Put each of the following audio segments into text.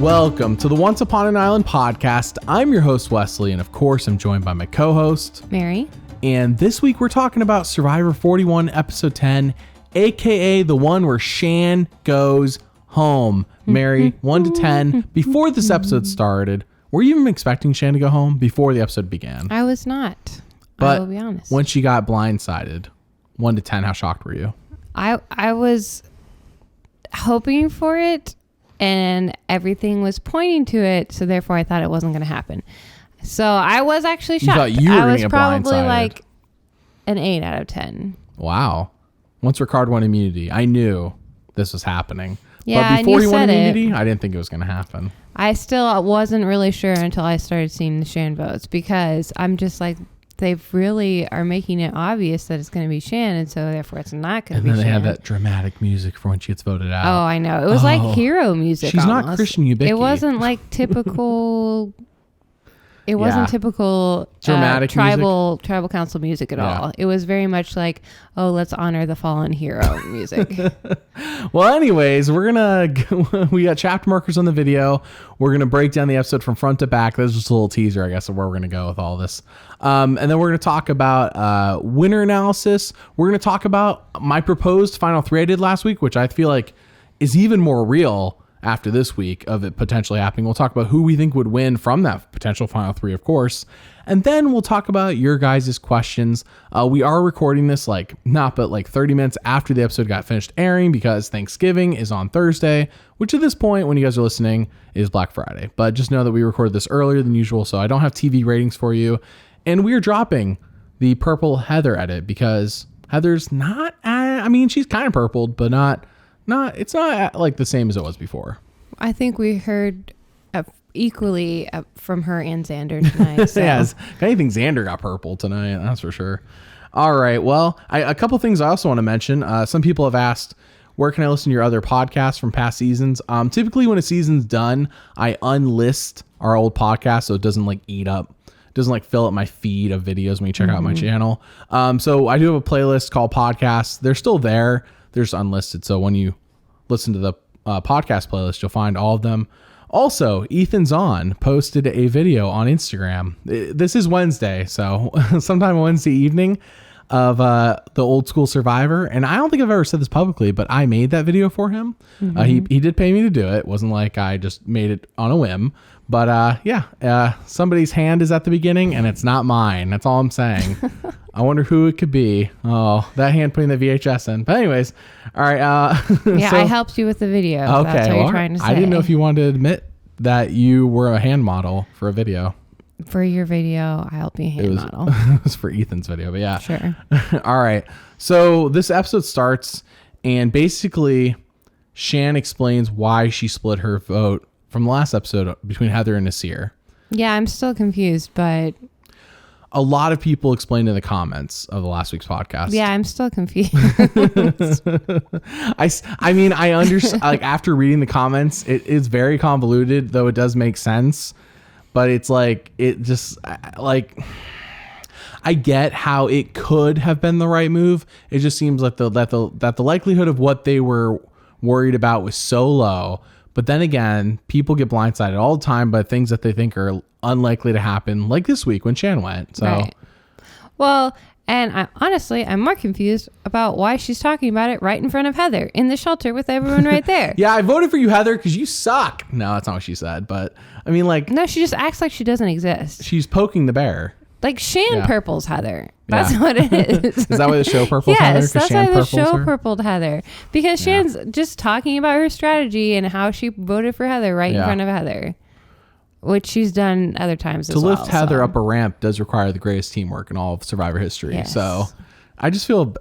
Welcome to the Once Upon an Island podcast. I'm your host, Wesley, and of course, I'm joined by my co-host, Mary. And this week, we're talking about Survivor 41, Episode 10, aka the one where Shan goes home. Mary, 1 to 10. Before this episode started, were you even expecting Shan to go home before the episode began? I was not. But I will be honest. When she got blindsided, 1 to 10, how shocked were you? I was hoping for it, and everything was pointing to it, so therefore I thought it wasn't going to happen. So I was actually shocked. You thought you were I was get probably blindsided. like an 8 out of 10. Wow. Once Ricard won immunity, I knew this was happening. Yeah, but before he won and you said immunity, I didn't think it was going to happen. I still wasn't really sure until I started seeing the Shan votes, because I'm just like, they really are making it obvious that it's going to be Shan, and so therefore it's not going to be Shan. And then they have that dramatic music for when she gets voted out. Oh, I know. It was like hero music. She's almost. not Christian Ubicki. It wasn't like typical. It wasn't typical dramatic tribal council music at all. It was very much like, oh, let's honor the fallen hero music. Well, anyways, we got chapter markers on the video. We're going to break down the episode from front to back. There's just a little teaser, I guess, of where we're going to go with all this. And then we're going to talk about winner analysis. We're going to talk about my proposed final 3 I did last week, which I feel like is even more real after this week of it potentially happening. We'll talk about who we think would win from that potential final 3, of course. And then we'll talk about your guys' questions. We are recording this like 30 minutes after the episode got finished airing, because Thanksgiving is on Thursday, which at this point, when you guys are listening, is Black Friday. But just know that we recorded this earlier than usual, so I don't have TV ratings for you. And we're dropping the purple Heather edit because Heather's not, she's kind of purpled, but it's not like the same as it was before. I think we heard equally from her and Xander tonight. So. Yes, I think Xander got purple tonight, that's for sure. All right, well, a couple things I also want to mention. Some people have asked, where can I listen to your other podcasts from past seasons? Typically when a season's done, I unlist our old podcast so it doesn't doesn't fill up my feed of videos when you check out my channel. So I do have a playlist called Podcasts. They're still there. They're just unlisted. So when you listen to the podcast playlist, you'll find all of them. Also, Ethan's On posted a video on Instagram. This is Wednesday, so sometime Wednesday evening of the old school Survivor. And I don't think I've ever said this publicly, but I made that video for him. He did pay me to do it. It wasn't like I just made it on a whim. But somebody's hand is at the beginning, and it's not mine. That's all I'm saying. I wonder who it could be. Oh, that hand putting the VHS in. But anyways, all right. I helped you with the video. Okay, that's what you're trying to say. I didn't know if you wanted to admit that you were a hand model for a video. For your video, I helped you hand model. It was for Ethan's video, but yeah. Sure. All right. So this episode starts, and basically Shan explains why she split her vote from the last episode between Heather and Nasir. Yeah, I'm still confused, but a lot of people explained in the comments of the last week's podcast. Yeah, I'm still confused. I understand. Like, after reading the comments, it is very convoluted, though it does make sense. But it's like, I get how it could have been the right move. It just seems like that the likelihood of what they were worried about was so low. But then again, people get blindsided all the time by things that they think are unlikely to happen, like this week when Shan went. So, right. Well, and I'm more confused about why she's talking about it right in front of Heather in the shelter with everyone right there. Yeah, I voted for you, Heather, because you suck. No, that's not what she said. But I mean, no, she just acts like she doesn't exist. She's poking the bear. Like Shan purples Heather. That's what it is. Is that why the show purples Heather? Yes, that's why the show purpled Heather. Because Shan's just talking about her strategy and how she voted for Heather right in front of Heather. Which she's done other times as well. To lift Heather up a ramp does require the greatest teamwork in all of Survivor history. Yes. So I just feel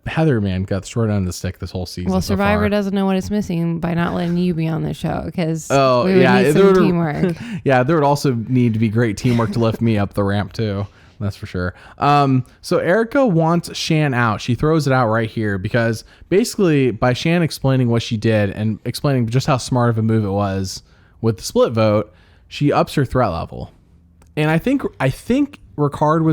Heather, man, got the short end of the stick this whole season. Well, Survivor doesn't know what it's missing by not letting you be on the show, because we would need some teamwork. Yeah, there would also need to be great teamwork to lift me up the ramp too. That's for sure. So Erica wants Shan out. She throws it out right here because basically by Shan explaining what she did and explaining just how smart of a move it was with the split vote, she ups her threat level. And I think Ricard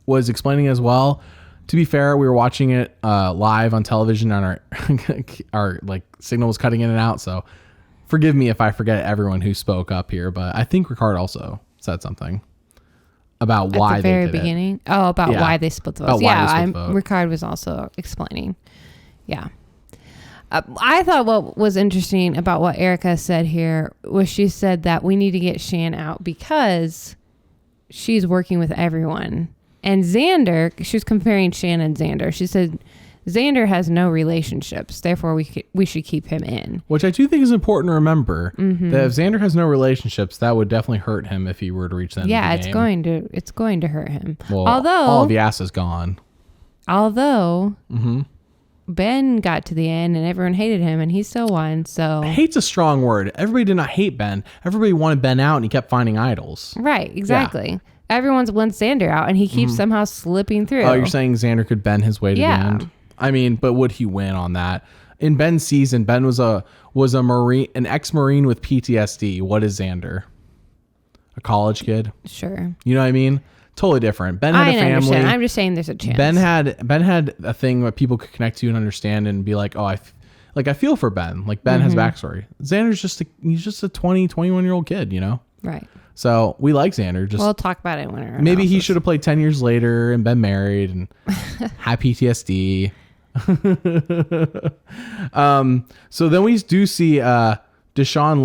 was explaining as well. To be fair, we were watching it live on television on our like signal was cutting in and out. So forgive me if I forget everyone who spoke up here, but I think Ricard also said something about why at the very they did beginning. Oh, about why they split the votes. Ricard was also explaining. Yeah. I thought what was interesting about what Erica said here was she said that we need to get Shan out because she's working with everyone. And Xander, she was comparing Shan and Xander. She said Xander has no relationships, therefore we should keep him in. Which I do think is important to remember, that if Xander has no relationships, that would definitely hurt him if he were to reach the end of the game. It's going to hurt him. Well, all of Yas is gone. Although Ben got to the end and everyone hated him and he still won. So hate's a strong word. Everybody did not hate Ben. Everybody wanted Ben out and he kept finding idols. Right, exactly. Yeah. Everyone's wants Xander out and he keeps somehow slipping through. Oh, you're saying Xander could bend his way to the end? I mean, but would he win on that? In Ben's season, Ben was a Marine, an ex-Marine with PTSD. What is Xander? A college kid? Sure. You know what I mean? Totally different. Ben had a family. Understand. I'm just saying there's a chance. Ben had a thing that people could connect to and understand and be like, oh, I feel for Ben. Like Ben has backstory. Xander's he's just a 20, 21-year-old kid, you know? Right. So we like Xander. We'll talk about it when maybe he should have played 10 years later and been married and had PTSD. So then we do see Deshaun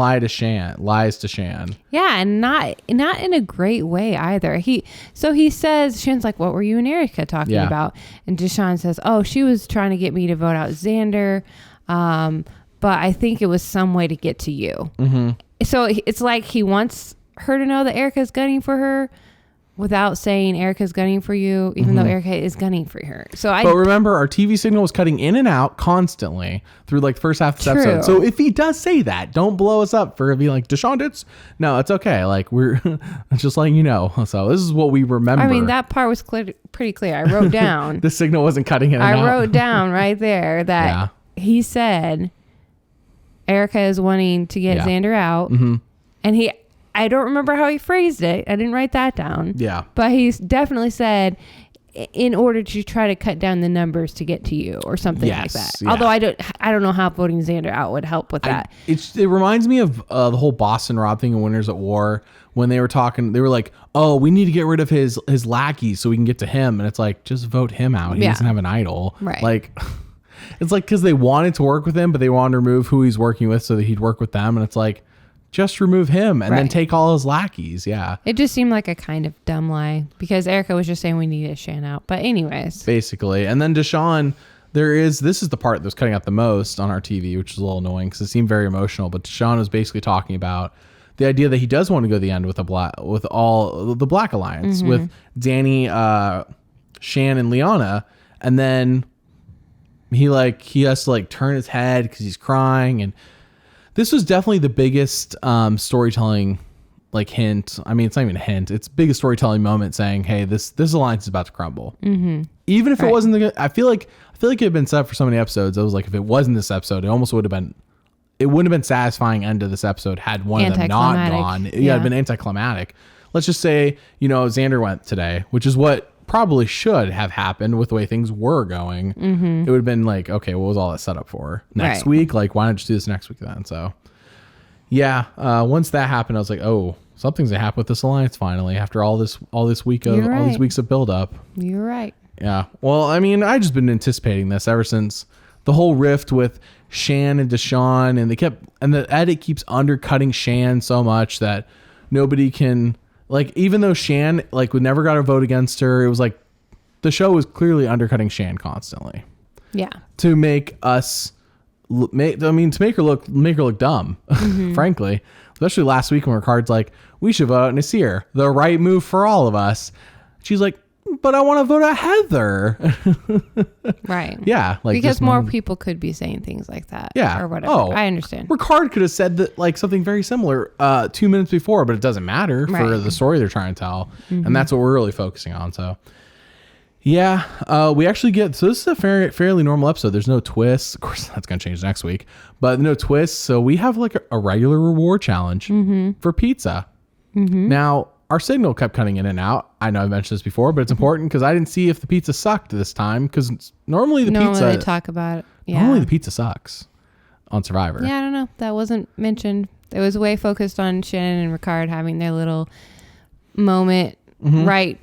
lies to Shan. Yeah, and not in a great way either. He says, Shan's like, what were you and Erica talking about? And Deshaun says, oh, she was trying to get me to vote out Xander, but I think it was some way to get to you. So it's like he wants her to know that Erica's gunning for her without saying Erica's gunning for you, even though Erica is gunning for her. But remember, our TV signal was cutting in and out constantly through like the first half of the episode. So if he does say that, don't blow us up for being like, Deshaun did. No, it's okay. Like we're just letting you know. So this is what we remember. I mean, that part was pretty clear. I wrote down. The signal wasn't cutting in and out. I wrote down right there that he said Erica is wanting to get Xander out. And I don't remember how he phrased it. I didn't write that down. Yeah. But he definitely said in order to try to cut down the numbers to get to you or something like that. Yeah. Although I don't know how voting Xander out would help with that. It reminds me of the whole Boston Rob thing in Winners at War when they were talking. They were like, oh, we need to get rid of his lackeys so we can get to him. And it's like, just vote him out. He doesn't have an idol. Right. Like, it's like because they wanted to work with him, but they wanted to remove who he's working with so that he'd work with them. And it's like, just remove him and then take all his lackeys. Yeah. It just seemed like a kind of dumb lie because Erica was just saying we needed Shan out. But anyways. Basically. And then Deshaun, this is the part that was cutting out the most on our TV, which is a little annoying because it seemed very emotional. But Deshaun was basically talking about the idea that he does want to go to the end with all the Black Alliance with Danny, Shan, and Liana. And then he has to turn his head because he's crying. And this was definitely the biggest storytelling hint. I mean, it's not even a hint. It's the biggest storytelling moment saying, hey, this alliance is about to crumble. Even if it wasn't I feel like it had been set up for so many episodes. I was like, if it wasn't this episode, it wouldn't have been satisfying end of this episode had one of them not gone. Yeah, it'd been anticlimactic. Let's just say, Xander went today, which is what probably should have happened with the way things were going. It would have been like, okay, what was all that set up for next week? Like, why not just do this next week then? So yeah, once that happened, I was like, oh, something's gonna happen with this alliance finally after all these weeks of build up. You're right. Yeah. Well, I mean, I just been anticipating this ever since the whole rift with Shan and Deshaun, and the edit keeps undercutting Shan so much that nobody can, even though Shan we never got a vote against her, it was like the show was clearly undercutting Shan constantly. Yeah. To make us to make her look dumb, frankly. Especially last week when Ricard's like, we should vote out Nasir, the right move for all of us. She's like, but I want to vote out Heather. Right. Yeah. Because more people could be saying things like that. Yeah. Or whatever. I understand. Ricard could have said that something very similar 2 minutes before, but it doesn't matter for the story they're trying to tell. And that's what we're really focusing on. So yeah, we actually this is a fairly normal episode. There's no twists. Of course, that's going to change next week, but no twists. So we have a regular reward challenge for pizza. Now, our signal kept cutting in and out. I know I mentioned this before, but it's important because I didn't see if the pizza sucked this time, because normally they talk about it. Yeah. Normally the pizza sucks on Survivor. Yeah, I don't know. That wasn't mentioned. It was way focused on Shannon and Ricard having their little moment right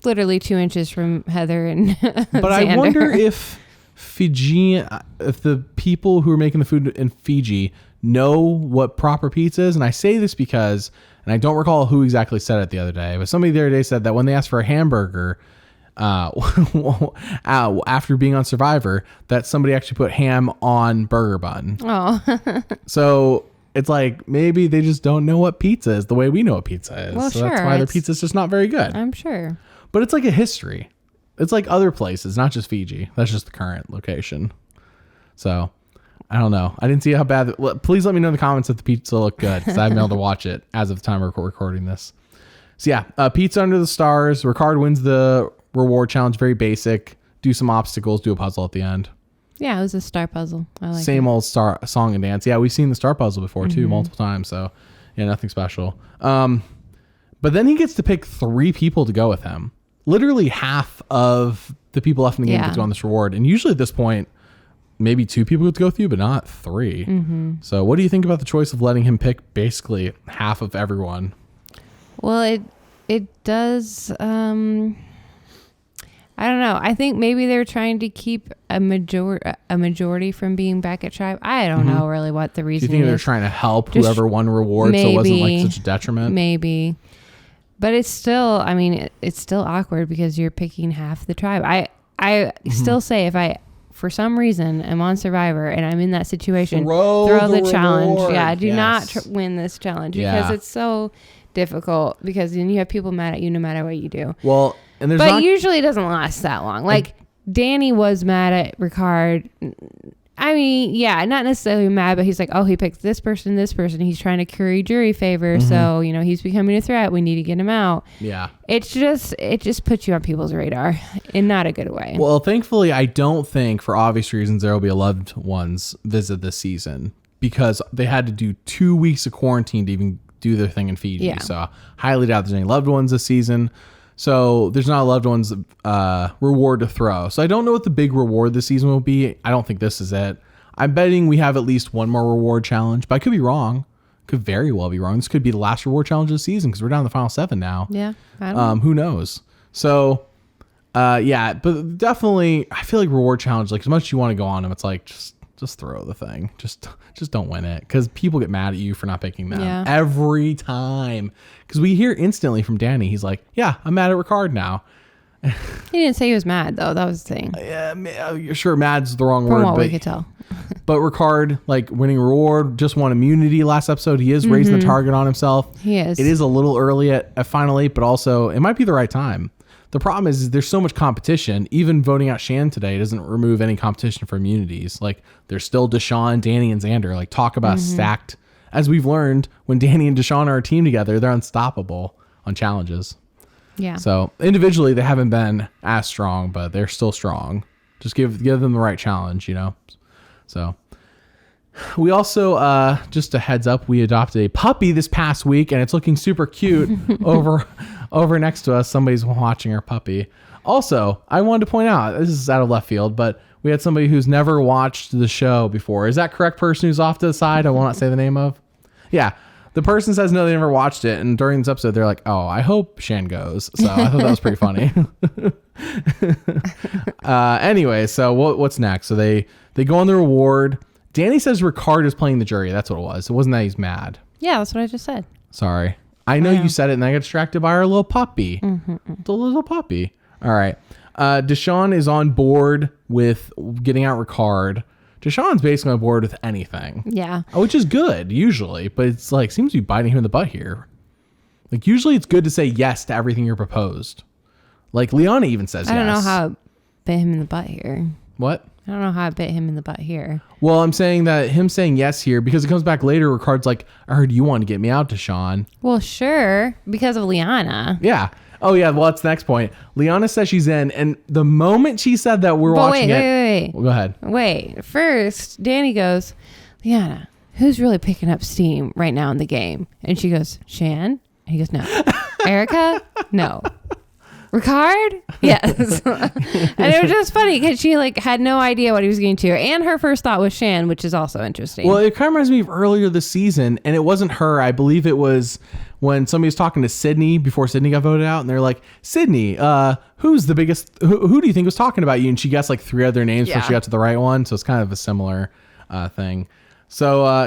literally 2 inches from Heather and But Xander. I wonder if the people who are making the food in Fiji know what proper pizza is. And I say this because, and I don't recall who exactly said it the other day, but somebody the other day said that when they asked for a hamburger after being on Survivor, that somebody actually put ham on burger bun. Oh. So it's like, maybe they just don't know what pizza is the way we know what pizza is. Well, so sure, that's why their pizza is just not very good. I'm sure. But it's like a history. It's like other places, not just Fiji. That's just the current location. So I don't know. I didn't see how bad. Please let me know in the comments if the pizza looked good, because I haven't been able to watch it as of the time we're recording this. So yeah, pizza under the stars. Ricard wins the reward challenge. Very basic. Do some obstacles. Do a puzzle at the end. Yeah, it was a star puzzle. I like Same old star song and dance. Yeah, we've seen the star puzzle before too, multiple times. So yeah, nothing special. But then he gets to pick 3 people to go with him. Literally half of the people left in the game get to go on this reward. And usually at this point, maybe 2 people get to go with you, but not 3. So what do you think about the choice of letting him pick basically half of everyone? Well, it does. I don't know. I think maybe they're trying to keep a majority from being back at Tribe. I don't know really what the reason is. Do you think they're trying to help whoever won reward so it wasn't like such a detriment? Maybe. But it's still, I mean, it's still awkward because you're picking half the tribe. I still say if I, for some reason, am on Survivor and I'm in that situation, throw the challenge. Reward. Yeah, do not win this challenge because it's so difficult, because then you have people mad at you no matter what you do. Well, and there's but usually it doesn't last that long. Like Danny was mad at Ricard. I mean, yeah, not necessarily mad, but he's like, oh, he picked this person. He's trying to curry jury favor. So, he's becoming a threat. We need to get him out. Yeah. It just puts you on people's radar in not a good way. Well, thankfully, I don't think for obvious reasons there will be a loved ones visit this season, because they had to do 2 weeks of quarantine to even do their thing in Fiji. Yeah. So I highly doubt there's any loved ones this season. So there's not a loved ones reward to throw. So I don't know what the big reward this season will be. I don't think this is it. I'm betting we have at least one more reward challenge, but I could be wrong. Could very well be wrong. This could be the last reward challenge of the season, because we're down to the final 7 now. Yeah. I don't know. Who knows? So yeah, but definitely I feel like reward challenge, like as much as you want to go on them, it's like just throw the thing. Just don't win it, because people get mad at you for not picking them every time. Because we hear instantly from Danny, he's like, yeah, I'm mad at Ricard now. He didn't say he was mad though. That was the thing. Yeah, sure, mad's the wrong word. From what we could tell. But Ricard, like, winning reward, just won immunity last episode. He is raising the target on himself. He is. It is a little early at Final 8, but also it might be the right time. The problem is there's so much competition. Even voting out Shan today doesn't remove any competition for immunities. Like, there's still Deshaun, Danny, and Xander. Like, talk about stacked. As we've learned, when Danny and Deshaun are a team together, they're unstoppable on challenges. Yeah. So individually, they haven't been as strong, but they're still strong. Just give them the right challenge, So we also, just a heads up, we adopted a puppy this past week, and it's looking super cute over next to us. Somebody's watching our puppy. Also, I wanted to point out, this is out of left field, but we had somebody who's never watched the show before. Is that correct? Person who's off to the side, I will not say the name of. Yeah. The person says no, they never watched it. And during this episode, they're like, oh, I hope Shan goes. So I thought that was pretty funny. Anyway, so what's next? So they go on the reward. Danny says Ricard is playing the jury. That's what it was. It wasn't that he's mad. Yeah, that's what I just said. Sorry. I know you said it, and I got distracted by our little puppy. The little puppy. All right. Deshaun is on board with getting out Ricard. Deshaun's basically on board with anything. Yeah. Which is good, usually. But it's like, seems to be biting him in the butt here. Like, usually it's good to say yes to everything you're proposed. Like, Liana even says yes. I don't know how it bit him in the butt here. What? I don't know how it bit him in the butt here. Well, I'm saying that him saying yes here, because it comes back later, Ricard's like, I heard you wanted to get me out, Deshaun. Well, sure. Because of Liana. Yeah. Oh, yeah. Well, that's the next point. Liana says she's in, and the moment she said that, we're watching it. Wait. Well, go ahead. Wait. First, Danny goes, Liana, who's really picking up steam right now in the game? And she goes, Shan? And he goes, no. Erica? No. Ricard? Yes. And it was just funny because she like had no idea what he was getting to. And her first thought was Shan, which is also interesting. Well, it kind of reminds me of earlier this season, and it wasn't her. I believe it was when somebody was talking to Sydney before Sydney got voted out, and they're like, Sydney, who's the biggest, who do you think was talking about you? And she guessed like 3 other names before she got to the right one. So it's kind of a similar thing. So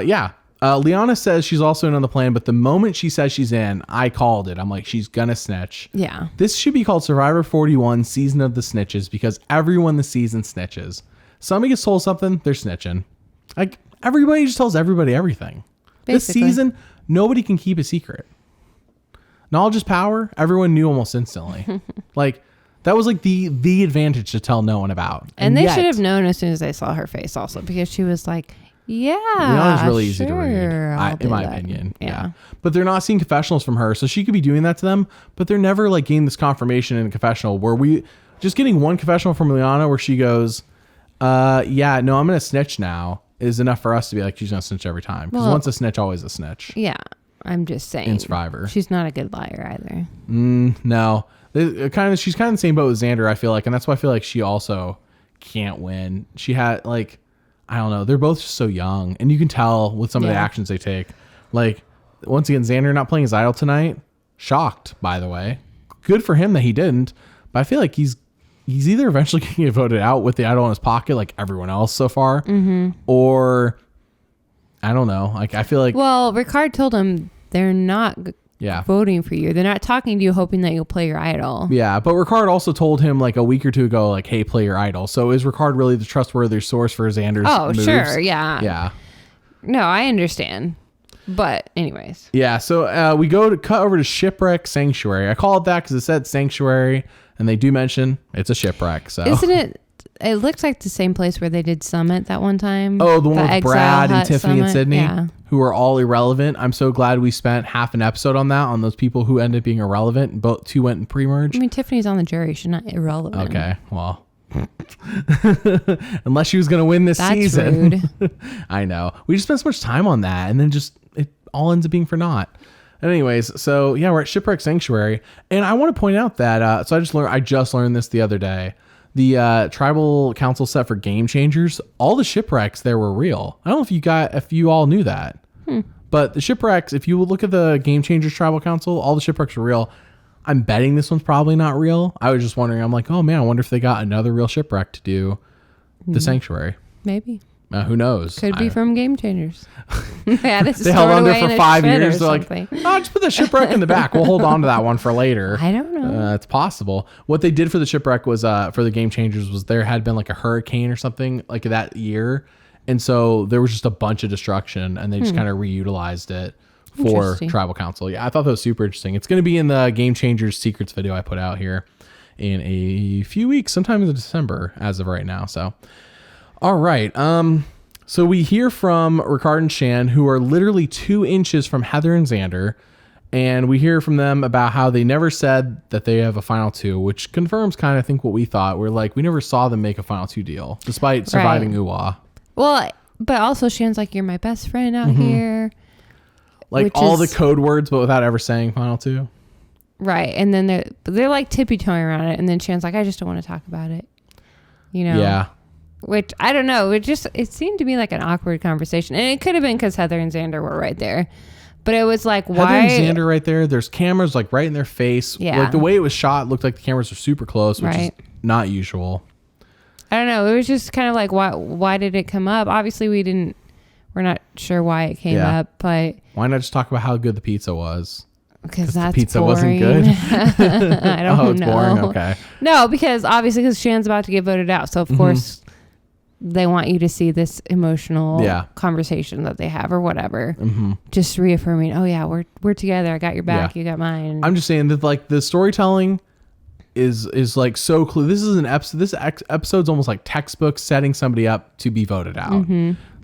Liana says she's also in on the plan, but the moment she says she's in, I called it. I'm like, she's gonna snitch. Yeah. This should be called Survivor 41 Season of the Snitches because everyone this season snitches. Somebody gets told something, they're snitching. Like everybody just tells everybody everything. Basically. This season, nobody can keep a secret. Knowledge is power. Everyone knew almost instantly. Like that was like the advantage to tell no one about. And they should have known as soon as they saw her face also because she was like, yeah, Liana's really easy to read, in my opinion. Yeah. But they're not seeing confessionals from her, so she could be doing that to them, but they're never like getting this confirmation in a confessional where we just getting one confessional from Liana where she goes, I'm gonna snitch now is enough for us to be like, she's gonna snitch every time. Because once a snitch, always a snitch. Yeah. I'm just saying. In Survivor. She's not a good liar either. No. She's kind of the same boat with Xander, I feel like, and that's why I feel like she also can't win. She had like, I don't know. They're both just so young, and you can tell with some of the actions they take. Like, once again, Xander not playing his idol tonight. Shocked, by the way. Good for him that he didn't. But I feel like he's either eventually going to get voted out with the idol in his pocket, like everyone else so far, or I don't know. Like, I feel like. Well, Ricard told him they're not. Voting for you. They're not talking to you hoping that you'll play your idol. Yeah, but Ricard also told him like a week or two ago, like, hey, play your idol. So is Ricard really the trustworthy source for Xander's moves? Sure, yeah. Yeah. No, I understand. But anyways. Yeah, so we go to cut over to Shipwreck Sanctuary. I call it that because it said Sanctuary, and they do mention it's a shipwreck. So isn't it? It looks like the same place where they did Summit that one time. Oh, the one with Brad and Tiffany Summit. and Sydney, yeah. Who are all irrelevant. I'm so glad we spent half an episode on that, on those people who ended up being irrelevant. Both two went in pre-merge. I mean, Tiffany's on the jury. She's not irrelevant. Okay, well. Unless she was going to win this season. Rude. I know. We just spent so much time on that, and then just it all ends up being for naught. Anyways, so yeah, we're at Shipwreck Sanctuary, and I want to point out that so I just learned this the other day. The tribal council set for Game Changers, all the shipwrecks there were real. I don't know if you all knew that, but the shipwrecks, if you look at the Game Changers tribal council, all the shipwrecks are real. I'm betting this one's probably not real. I was just wondering. I'm like, oh man, I wonder if they got another real shipwreck to do the sanctuary. Maybe. Who knows? Could be from Game Changers. They held on to it for 5 years. They're like, just put the shipwreck in the back. We'll hold on to that one for later. I don't know. It's possible. What they did for the shipwreck was, for the Game Changers, was there had been like a hurricane or something like that year. And so there was just a bunch of destruction, and they just kind of reutilized it for tribal council. Yeah, I thought that was super interesting. It's going to be in the Game Changers secrets video I put out here in a few weeks, sometime in December as of right now. So, all right. So we hear from Ricard and Shan, who are literally 2 inches from Heather and Xander. And we hear from them about how they never said that they have a final 2, which confirms kind of, I think, what we thought. We're like, we never saw them make a final 2 deal, despite surviving UWA. Well, but also Shan's like, you're my best friend out here. Like all the code words, but without ever saying final 2. Right. And then they're like tippy-toeing around it. And then Shan's like, I just don't want to talk about it. You know? Yeah. Which, I don't know. It seemed to be like an awkward conversation. And it could have been because Heather and Xander were right there. But it was like, why? Heather and Xander right there. There's cameras like right in their face. Yeah. Like the way it was shot looked like the cameras were super close, which is not usual. I don't know. It was just kind of like, why did it come up? Obviously, we're not sure why it came up, but. Why not just talk about how good the pizza was? Because that's the pizza boring. wasn't good. I don't know. It's boring. Okay. No, because Shan's about to get voted out. So, of course, they want you to see this emotional conversation that they have or whatever. Just reaffirming, oh yeah, we're together. I got your back. You got mine. I'm just saying that like the storytelling is like so clear. This is an episode. This episode's almost like textbook setting somebody up to be voted out.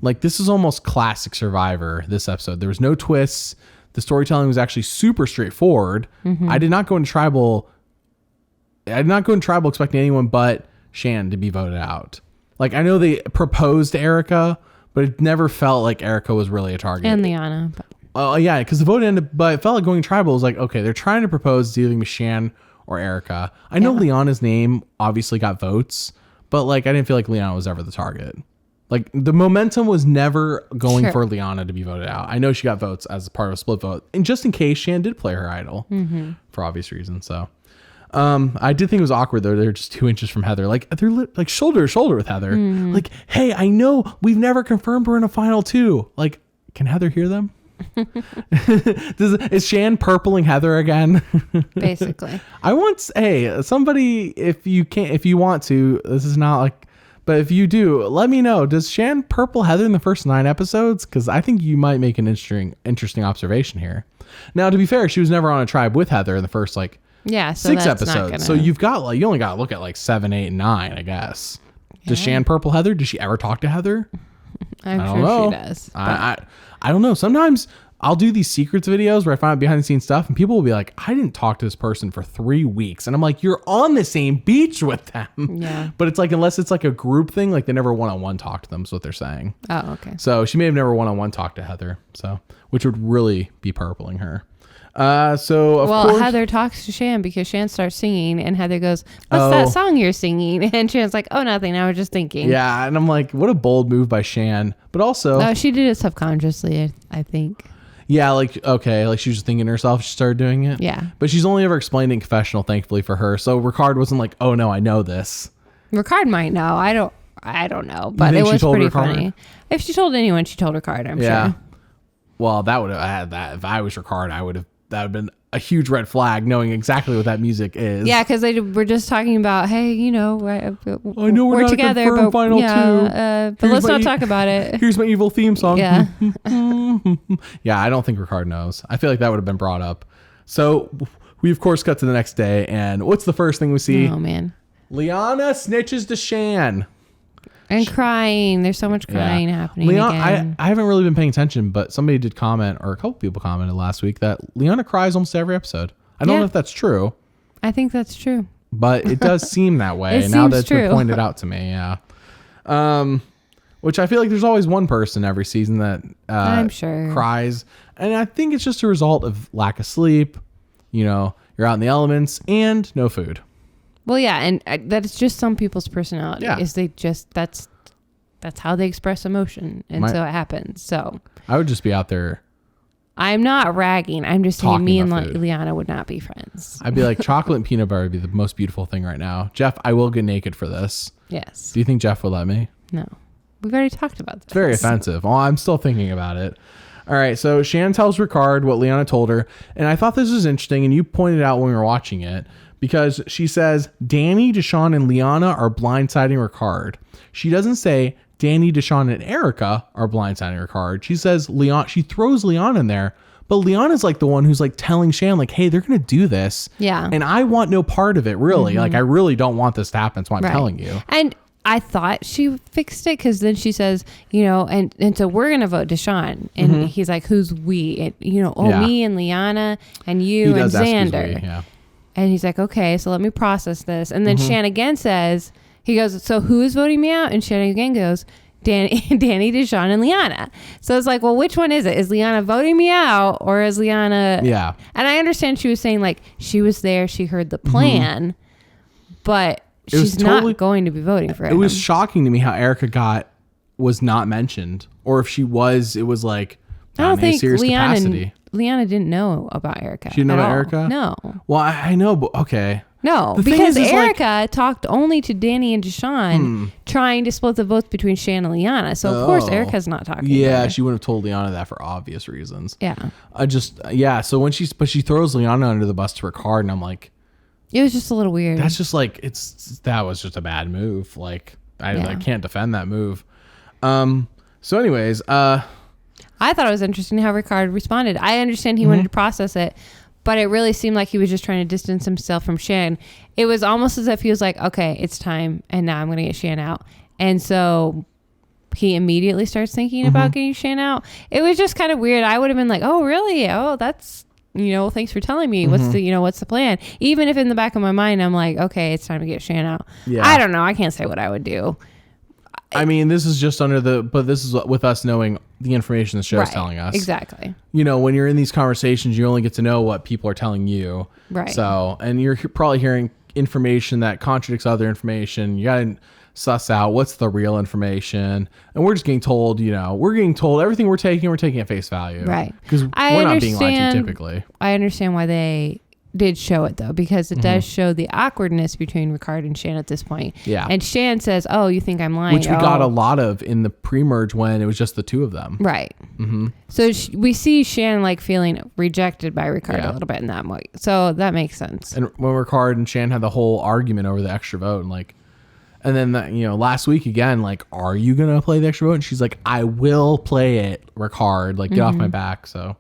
Like this is almost classic Survivor. This episode, there was no twists. The storytelling was actually super straightforward. I did not go into tribal expecting anyone but Shan to be voted out. Like, I know they proposed Erica, but it never felt like Erica was really a target. And Liana. Oh yeah, because the vote ended, but it felt like going tribal was like, okay, they're trying to propose to either Shan or Erica. I know Liana's name obviously got votes, but like I didn't feel like Liana was ever the target. Like the momentum was never going for Liana to be voted out. I know she got votes as part of a split vote, and just in case Shan did play her idol for obvious reasons. So I did think it was awkward though. They're just 2 inches from Heather. Like they're like shoulder to shoulder with Heather. Like, hey, I know we've never confirmed we're in a final 2. Like, can Heather hear them? Is Shan purpling Heather again? Basically. Somebody, if you want to, this is not like, but if you do, let me know. Does Shan purple Heather in the first 9 episodes? Because I think you might make an interesting observation here. Now, to be fair, she was never on a tribe with Heather in the first so 6 episodes. So you only got to look at like 7, 8, and 9, I guess. Yeah. Does Shan purple Heather? Does she ever talk to Heather? I'm sure she does. I don't know. Sometimes I'll do these secrets videos where I find out behind the scenes stuff and people will be like, I didn't talk to this person for 3 weeks. And I'm like, you're on the same beach with them. Yeah. But it's like, unless it's like a group thing, like they never one-on-one talk to them is what they're saying. Oh, okay. So she may have never one-on-one talked to Heather. So, which would really be purpling her. Of course, Heather talks to Shan because Shan starts singing and Heather goes, what's that song you're singing? And Shan's like, oh, nothing. I was just thinking. Yeah. And I'm like, what a bold move by Shan. But also. No, she did it subconsciously, I think. Yeah. Like, okay. Like she was thinking to herself. She started doing it. Yeah. But she's only ever explained it in confessional, thankfully for her. So Ricard wasn't like, oh no, I know this. Ricard might know. I don't know. But it was pretty funny. If she told anyone, she told Ricard, I'm sure. Well, that would have had that. If I was Ricard, that would have been a huge red flag, knowing exactly what that music is. Yeah, because they were just talking about, hey, I know we're not together, but final 2. But let's not talk about it. Here's my evil theme song. Yeah. Yeah, I don't think Ricard knows. I feel like that would have been brought up. So we of course cut to the next day, and what's the first thing we see? Oh man, Liana snitches to Shan. And crying. There's so much crying happening again. I haven't really been paying attention, but somebody did comment, or a couple people commented last week, that Liana cries almost every episode. I don't know if that's true. I think that's true. But it does seem that way now that it's been pointed out to me. Yeah. Which I feel like there's always one person every season that I'm sure cries. And I think it's just a result of lack of sleep. You're out in the elements and no food. Well, yeah, and that's just some people's personality. Yeah. Is they just that's how they express emotion, and so it happens. So I would just be out there. I'm not ragging. I'm just saying me and Liana would not be friends. I'd be like, chocolate and peanut butter would be the most beautiful thing right now. Jeff, I will get naked for this. Yes. Do you think Jeff would let me? No. We've already talked about this. It's very offensive. Oh, I'm still thinking about it. All right, so Shan tells Ricard what Liana told her, and I thought this was interesting, and you pointed out when we were watching it. Because she says Danny, Deshawn, and Liana are blindsiding Ricard. She doesn't say Danny, Deshawn, and Erica are blindsiding Ricard. She says she throws Liana in there. But Liana's like the one who's like telling Shan, like, hey, they're going to do this. Yeah. And I want no part of it, really. Like, I really don't want this to happen. That's why I'm telling you. And I thought she fixed it because then she says, and so we're going to vote Deshawn. And he's like, who's we? And, me and Liana and you and Xander. Yeah. And he's like, okay, so let me process this. And then Shan again says, he goes, so who is voting me out? And Shan again goes, Danny, Deshawn, and Liana. So it's like, well, which one is it? Is Liana voting me out or is Liana? Yeah. And I understand she was saying like she was there, she heard the plan, but she's not going to be voting for him. It was shocking to me how Erica was not mentioned. Or if she was, it was like, I don't think Liana didn't know about Erica. She didn't know about Erica? No. Well, I know, but okay. No, because Erica talked only to Danny and Deshawn, trying to split the votes between Shan and Liana. So, of course, Erica's not talking to her. She wouldn't have told Liana that for obvious reasons. Yeah. So when she throws Liana under the bus to Ricard, and I'm like... It was just a little weird. That's just like, that was just a bad move. Like, I can't defend that move. So anyways... I thought it was interesting how Ricard responded. I understand he wanted to process it, but it really seemed like he was just trying to distance himself from Shan. It was almost as if he was like, okay, it's time, and now I'm going to get Shan out. And so he immediately starts thinking about getting Shan out. It was just kind of weird. I would have been like, oh, really? Oh, that's, thanks for telling me. What's the plan? Even if in the back of my mind, I'm like, okay, it's time to get Shan out. Yeah. I don't know. I can't say what I would do. I mean, this is just but this is with us knowing the information the show's telling us. Exactly. You know, when you're in these conversations, you only get to know what people are telling you. Right. So, and you're probably hearing information that contradicts other information. You got to suss out what's the real information. And we're just getting told, everything we're taking at face value. Right. Because we're not being lied to typically. I understand why they did show it though, because it does show the awkwardness between Ricard and Shan at this point. Yeah. And Shan says, "Oh, you think I'm lying?" Which we got a lot of in the pre-merge when it was just the two of them. Right. So we see Shan like feeling rejected by Ricard a little bit in that way. So that makes sense. And when Ricard and Shan had the whole argument over the extra vote and then last week again, like, are you going to play the extra vote? And she's like, I will play it, Ricard, like, get off my back. So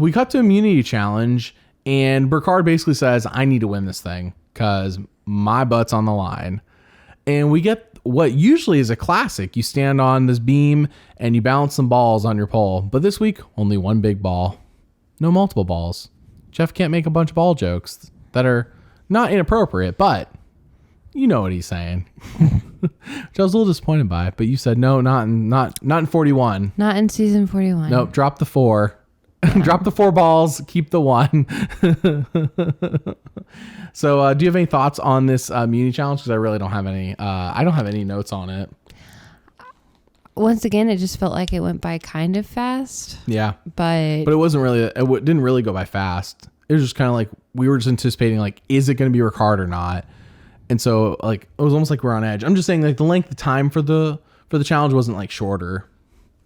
we cut to immunity challenge. And Ricard basically says, I need to win this thing because my butt's on the line. And we get what usually is a classic. You stand on this beam and you balance some balls on your pole. But this week, only one big ball. No multiple balls. Jeff can't make a bunch of ball jokes that are not inappropriate, but you know what he's saying. Which I was a little disappointed by. But you said, no, not in 41. Not in season 41. Nope, drop the 4. Drop the 4 balls, keep the 1. So do you have any thoughts on this immunity challenge? Because I really don't have any. I don't have any notes on it. Once again, it just felt like it went by kind of fast. Yeah. But it wasn't really, didn't really go by fast. It was just kind of like, we were just anticipating, like, is it going to be Ricard or not? And so, like, it was almost like we're on edge. I'm just saying, like, the length of time for the challenge wasn't, like, shorter.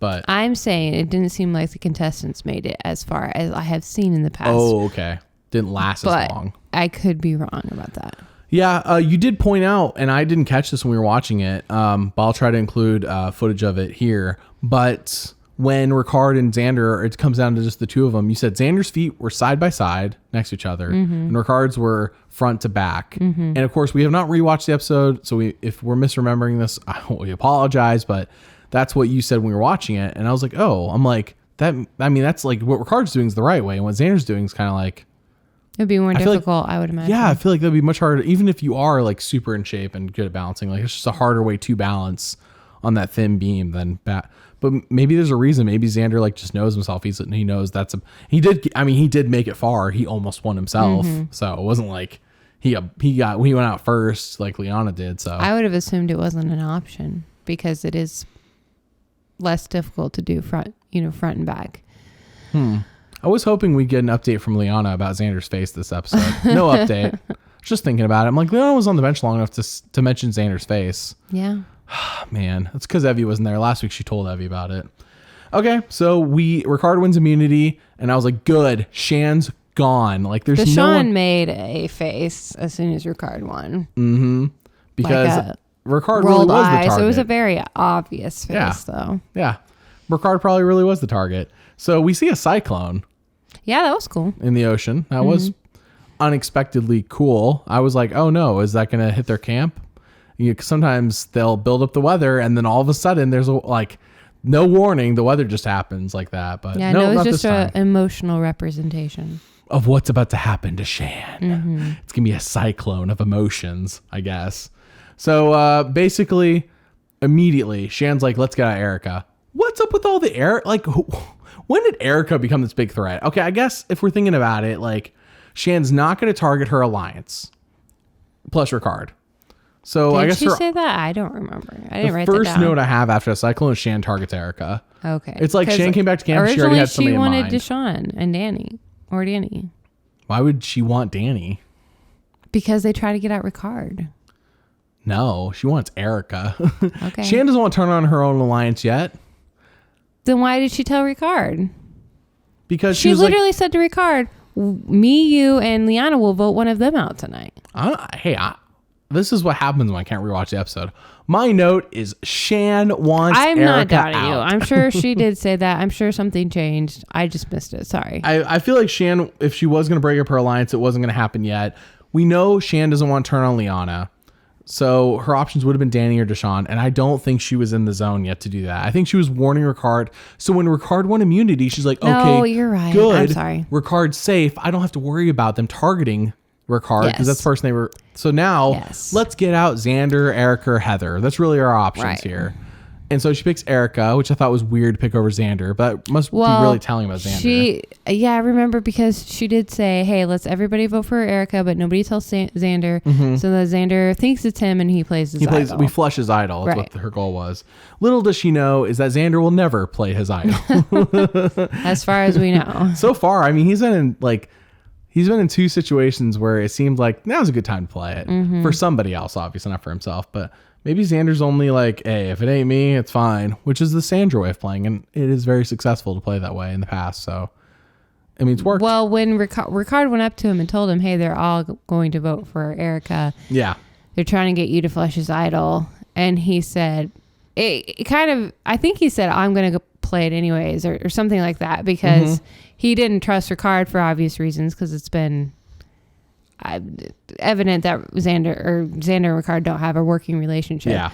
But I'm saying it didn't seem like the contestants made it as far as I have seen in the past. Oh, okay. Didn't last as long. I could be wrong about that. Yeah, you did point out, and I didn't catch this when we were watching it, but I'll try to include footage of it here. But when Ricard and Xander, it comes down to just the two of them, you said Xander's feet were side by side next to each other, and Ricard's were front to back. And of course, we have not rewatched the episode, so if we're misremembering this, we apologize, but that's what you said when we were watching it. And I was like, oh, I'm like, that's like what Ricard's doing is the right way. And what Xander's doing is kind of like, it'd be more difficult, I would imagine. Yeah, I feel like that'd be much harder, even if you are like super in shape and good at balancing. Like, it's just a harder way to balance on that thin beam than bat. But maybe there's a reason. Maybe Xander like just knows himself. He knows he did make it far. He almost won himself. So it wasn't like he went out first like Liana did. So I would have assumed it wasn't an option because it is less difficult to do front and back. I was hoping we'd get an update from Liana about Xander's face this episode. No update. Just thinking about it. I'm like, Liana was on the bench long enough to mention Xander's face. Yeah. Man, it's because Evie wasn't there. Last week she told Evie about it. Okay, so Ricard wins immunity, and I was like, good. Shan's gone. Like, there's no one. Shan made a face as soon as Ricard won. Because like Ricard really was the target. So it was a very obvious face, though. Yeah. Ricard probably really was the target. So we see a cyclone. Yeah, that was cool. In the ocean. That was unexpectedly cool. I was like, oh no, is that going to hit their camp? Sometimes they'll build up the weather and then all of a sudden there's no warning. The weather just happens like that. But yeah, no, it's just an emotional representation of what's about to happen to Shan. It's going to be a cyclone of emotions, I guess. So basically, immediately, Shan's like, let's get out Erica. What's up with all the air? Like, when did Erica become this big threat? Okay, I guess if we're thinking about it, like, Shan's not going to target her alliance plus Ricard. So I guess she say that? I don't remember. I didn't write that down. The first note I have after a cyclone is Shan targets Erica. Okay. It's like Shan came back to camp. She already had somebody in mind. Originally, she wanted Deshaun and Danny. Why would she want Danny? Because they try to get out Ricard. No, she wants Erica. Okay. Shan doesn't want to turn on her own alliance yet. Then why did she tell Ricard? Because she literally said to Ricard, me, you, and Liana will vote one of them out tonight. This is what happens when I can't rewatch the episode. My note is Shan wants Erica out. I'm not doubting you. I'm sure she did say that. I'm sure something changed. I just missed it. Sorry. I feel like Shan, if she was going to break up her alliance, it wasn't going to happen yet. We know Shan doesn't want to turn on Liana. So her options would have been Danny or Deshaun. And I don't think she was in the zone yet to do that. I think she was warning Ricard. So when Ricard won immunity, she's like, okay, you're right. Good. I'm sorry. Ricard's safe. I don't have to worry about them targeting Ricard, because that's the person they were. So now let's get out Xander, Erica, or Heather. That's really our options here. And so she picks Erica, which I thought was weird to pick over Xander, but must be really telling about Xander. I remember because she did say, hey, let's everybody vote for Erica, but nobody tells Xander. So that Xander thinks it's him and he plays his idol. We flush his idol. That's what her goal was. Little does she know is that Xander will never play his idol. As far as we know. So far, I mean, he's been in 2 situations where it seemed like now's a good time to play it for somebody else, obviously not for himself, but maybe Xander's only like, hey, if it ain't me, it's fine, which is the Sandra way of playing, and it is very successful to play that way in the past. So, I mean, it's worked. Well, when Ricard went up to him and told him, hey, they're all going to vote for Erica. Yeah. They're trying to get you to flush his idol. And he said, I think he said, I'm going to play it anyways, or something like that, because he didn't trust Ricard for obvious reasons, because it's been evident that Xander and Ricard don't have a working relationship. Yeah.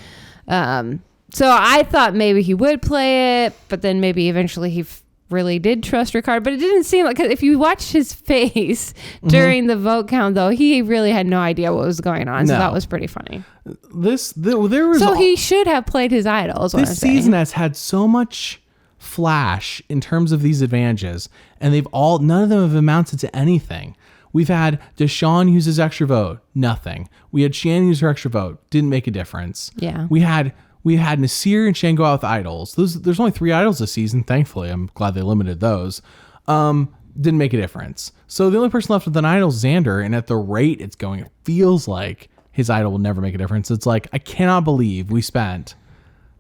So I thought maybe he would play it, but then maybe eventually he really did trust Ricard. But it didn't seem like, 'cause if you watch his face during the vote count, though, he really had no idea what was going on. So that was pretty funny. He should have played his idols. This season has had so much flash in terms of these advantages, and none of them have amounted to anything. We've had Deshaun use his extra vote, nothing. We had Shan use her extra vote, didn't make a difference. Yeah. We had Nasir and Shan go out with idols. There's only 3 idols this season, thankfully. I'm glad they limited those. Didn't make a difference. So the only person left with an idol is Xander, and at the rate it's going, it feels like his idol will never make a difference. It's like, I cannot believe we spent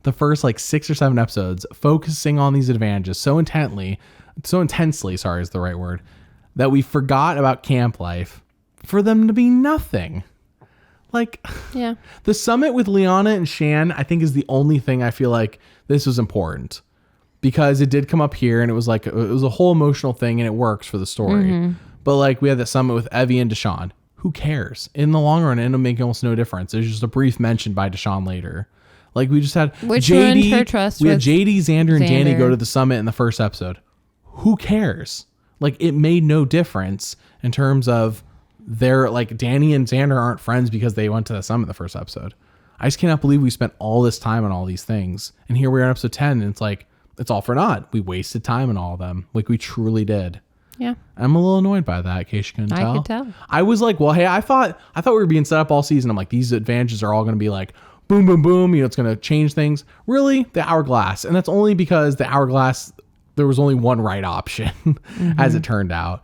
the first 6 or 7 episodes focusing on these advantages so intensely, sorry is the right word, that we forgot about camp life for them to be nothing. The summit with Liana and Shan, I think, is the only thing I feel like this was important, because it did come up here and it was a whole emotional thing and it works for the story. But we had the summit with Evie and Deshaun. Who cares? In the long run, it'll make almost no difference. There's just a brief mention by Deshaun later. We just had JD, her trust we had JD, Xander, and Danny go to the summit in the first episode. Who cares? It made no difference in terms of their, Danny and Xander aren't friends because they went to the summit in the first episode. I just cannot believe we spent all this time on all these things. And here we are in episode 10, and it's all for naught. We wasted time on all of them. We truly did. Yeah. I'm a little annoyed by that, in case you couldn't tell. I could tell. I was like, well, hey, I thought we were being set up all season. I'm like, these advantages are all going to be boom, boom, boom. It's going to change things. Really? The hourglass. And that's only because the hourglass, there was only one right option, as it turned out.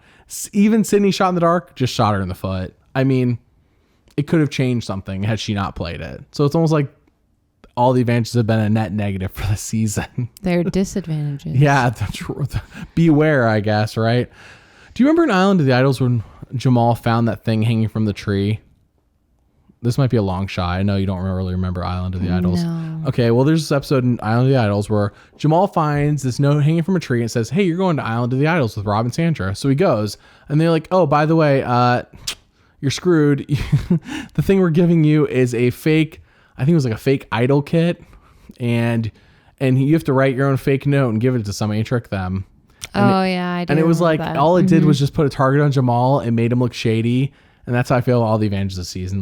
Even Sydney shot in the dark just shot her in the foot. I mean, it could have changed something had she not played it. So it's almost like all the advantages have been a net negative for the season. They're disadvantages. Yeah, beware, I guess, right? Do you remember in Island of the Idols when Jamal found that thing hanging from the tree? This might be a long shot. I know you don't really remember Island of the Idols. No. Okay, well, there's this episode in Island of the Idols where Jamal finds this note hanging from a tree and it says, hey, you're going to Island of the Idols with Rob and Sandra. So he goes, and they're like, oh, by the way, you're screwed. The thing we're giving you is a fake, I think it was a fake idol kit, and you have to write your own fake note and give it to somebody and trick them. I do. And it was that. all it did was just put a target on Jamal and made him look shady. And that's how I feel all the advantages this season.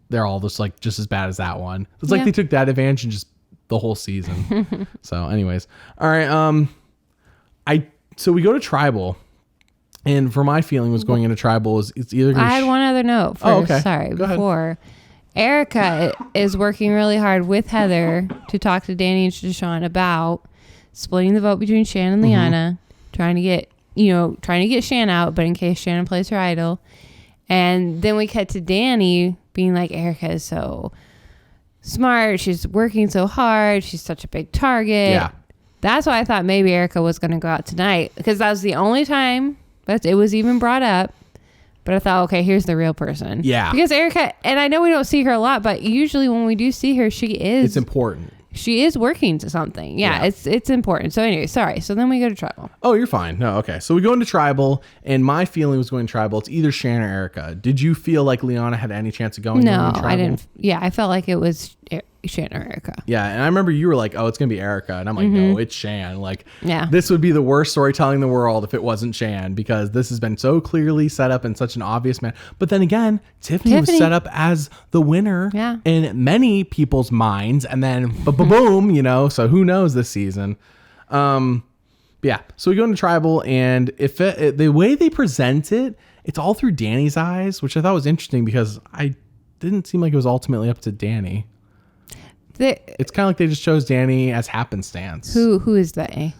They're all just as bad as that one. It's they took that advantage and just the whole season. So anyways, all right. So we go to Tribal, and for my feeling was going into Tribal is it's either I had one other note first. Oh, okay. Sorry. Go before ahead. Erica is working really hard with Heather to talk to Danny and Deshaun about splitting the vote between Shan and Liana, trying to get Shan out, but in case Shannon plays her idol. And then we cut to Danny being like, Erica is so smart. She's working so hard. She's such a big target. Yeah. That's why I thought maybe Erica was going to go out tonight, because that was the only time that it was even brought up. But I thought, okay, here's the real person. Yeah. Because Erica, and I know we don't see her a lot, but usually when we do see her, it's important. She is working to something. Yeah. It's important. So anyway, sorry. So then we go to Tribal. Oh, you're fine. No, okay. So we go into Tribal, and my feeling was going Tribal. It's either Shan or Erica. Did you feel like Liana had any chance of going? No, I didn't. Yeah, I felt like it was Shan or Erica. Yeah, and I remember you were like, "Oh, it's gonna be Erica," and I'm like, "No, it's Shan." Like, yeah, this would be the worst storytelling in the world if it wasn't Shan, because this has been so clearly set up in such an obvious manner. But then again, Tiffany was set up as the winner in many people's minds, and then boom, you know. So who knows this season? Yeah. So we go into tribal, and if the way they present it, it's all through Danny's eyes, which I thought was interesting because I didn't seem like it was ultimately up to Danny. It's kind of like they just chose Danny as happenstance. Who is they?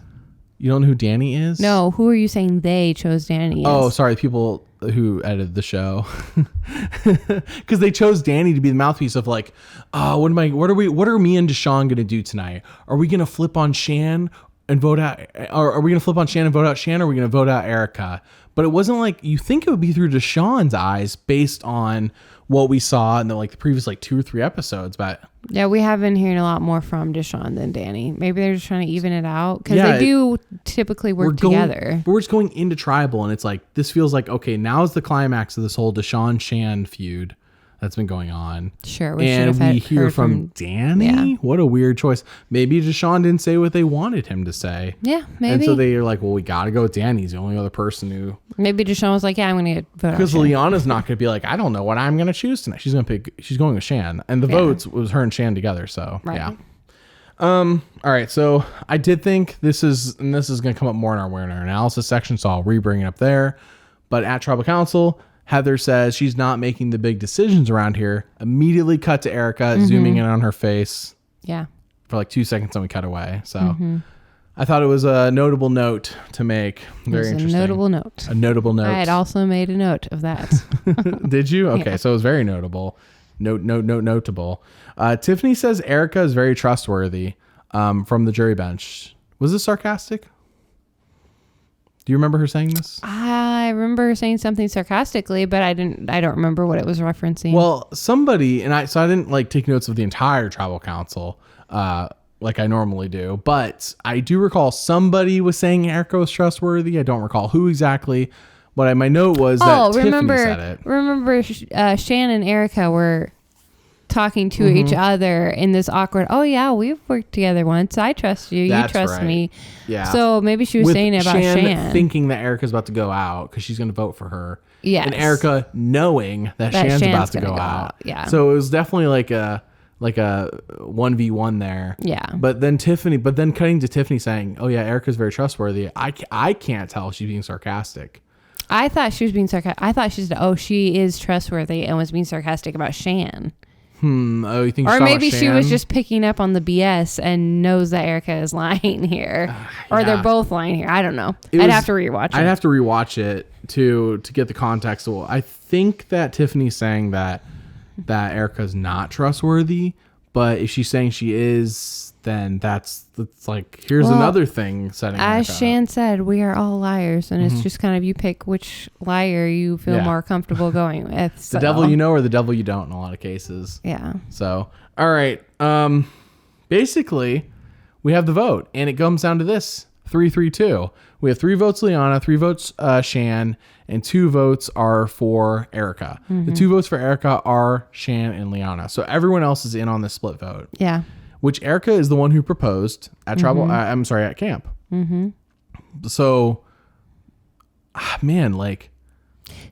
You don't know who Danny is? No. Who are you saying they chose Danny as? Oh, sorry. People who edited the show, because they chose Danny to be the mouthpiece of like, what are me and Deshaun gonna do tonight? Are we gonna flip on Shan and vote out? Or are we gonna flip on Shan and vote out Shan? Or are we gonna vote out Erica? But it wasn't like, you think it would be through Deshaun's eyes based on what we saw in the previous 2 or 3 episodes. But yeah, we have been hearing a lot more from Deshaun than Danny. Maybe they're just trying to even it out, because they do typically work together. But we're just going into tribal, and it's like, this feels like, okay, now's the climax of this whole Deshaun Shan feud that's been going on. Sure. And we hear from Danny. Yeah. What a weird choice. Maybe Deshaun didn't say what they wanted him to say. Yeah, maybe. And so they are like, well, we got to go with Danny. He's the only other person who. Maybe Deshaun was like, yeah, I'm going to vote. Because Liana's not going to be like, I don't know what I'm going to choose tonight. She's going with Shan. And the votes was her and Shan together. So, yeah. All right. So I did think this is going to come up more in our analysis section. So I'll re-bring it up there. But at Tribal Council, Heather says she's not making the big decisions around here. Immediately cut to Erica, zooming in on her face. Yeah. For 2 seconds, and we cut away. So I thought it was a notable note to make. Very interesting. A notable note. A notable note. I had also made a note of that. Did you? Okay, so it was very notable. Notable. Tiffany says Erica is very trustworthy from the jury bench. Was this sarcastic? Do you remember her saying this? I remember her saying something sarcastically, but I don't remember what it was referencing. Well, somebody, I didn't take notes of the entire tribal council like I normally do, but I do recall somebody was saying Erica was trustworthy. I don't recall who exactly, but my note was that Tiffany said it. Remember Shan and Erica were talking to each other in this awkward, oh yeah, we've worked together once, I trust you, you trust me. Yeah. So maybe she was saying it about Shan thinking that Erica's about to go out because she's going to vote for her. Yes. And Erica knowing that Shan's about to go out. Yeah. So it was definitely like a 1v1 there. Yeah. But then cutting to Tiffany saying, oh yeah, Erica's very trustworthy. I can't tell if she's being sarcastic. I thought she was being sarcastic. I thought she said, she is trustworthy, and was being sarcastic about Shan. Oh, you think? Or maybe she was just picking up on the BS and knows that Erica is lying here, or they're both lying here. I don't know. I'd have to rewatch it. I'd have to rewatch it to get the context. Well, I think that Tiffany's saying that Erica's not trustworthy, but if she's saying she is, then that's here's another thing setting. As Shan said, we are all liars, and it's just kind of you pick which liar you feel more comfortable going with. The devil you know or the devil you don't in a lot of cases. Yeah. So, all right. Basically, we have the vote, and it comes down to this: 3-3-2. We have 3 votes Liana, 3 votes Shan, and 2 votes are for Erica. The 2 votes for Erica are Shan and Liana. So everyone else is in on this split vote. Yeah. Which Erica is the one who proposed at tribal. At camp. So, man,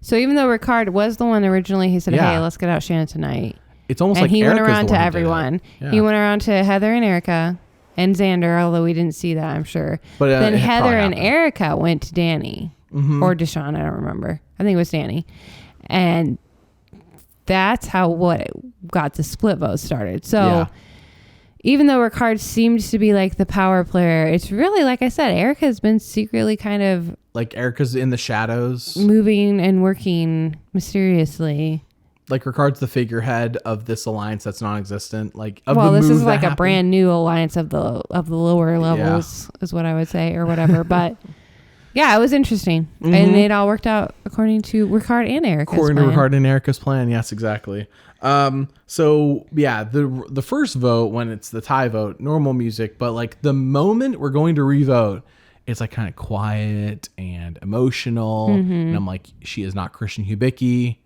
So even though Ricard was the one originally, he said, "Hey, let's get out Shan tonight." It's almost and like he Erica's went around the one to everyone. Yeah. He went around to Heather and Erica and Xander, although we didn't see that, I'm sure. But then Heather and Erica went to Danny or Deshaun. I don't remember. I think it was Danny, and that's how what got the split vote started. So. Even though Ricard seems to be the power player, it's really, like I said, Erica's been secretly kind of... Erica's in the shadows. Moving and working mysteriously. Ricard's the figurehead of this alliance that's non-existent. This is a brand new alliance of the lower levels, is what I would say, or whatever. But... yeah, it was interesting. And it all worked out according to Ricard and Erica's plan. According to Ricard and Erica's plan, yes, exactly. So, yeah, the first vote, when it's the tie vote, normal music. But, the moment we're going to re-vote, it's, kind of quiet and emotional. And I'm like, she is not Christian Hubicki.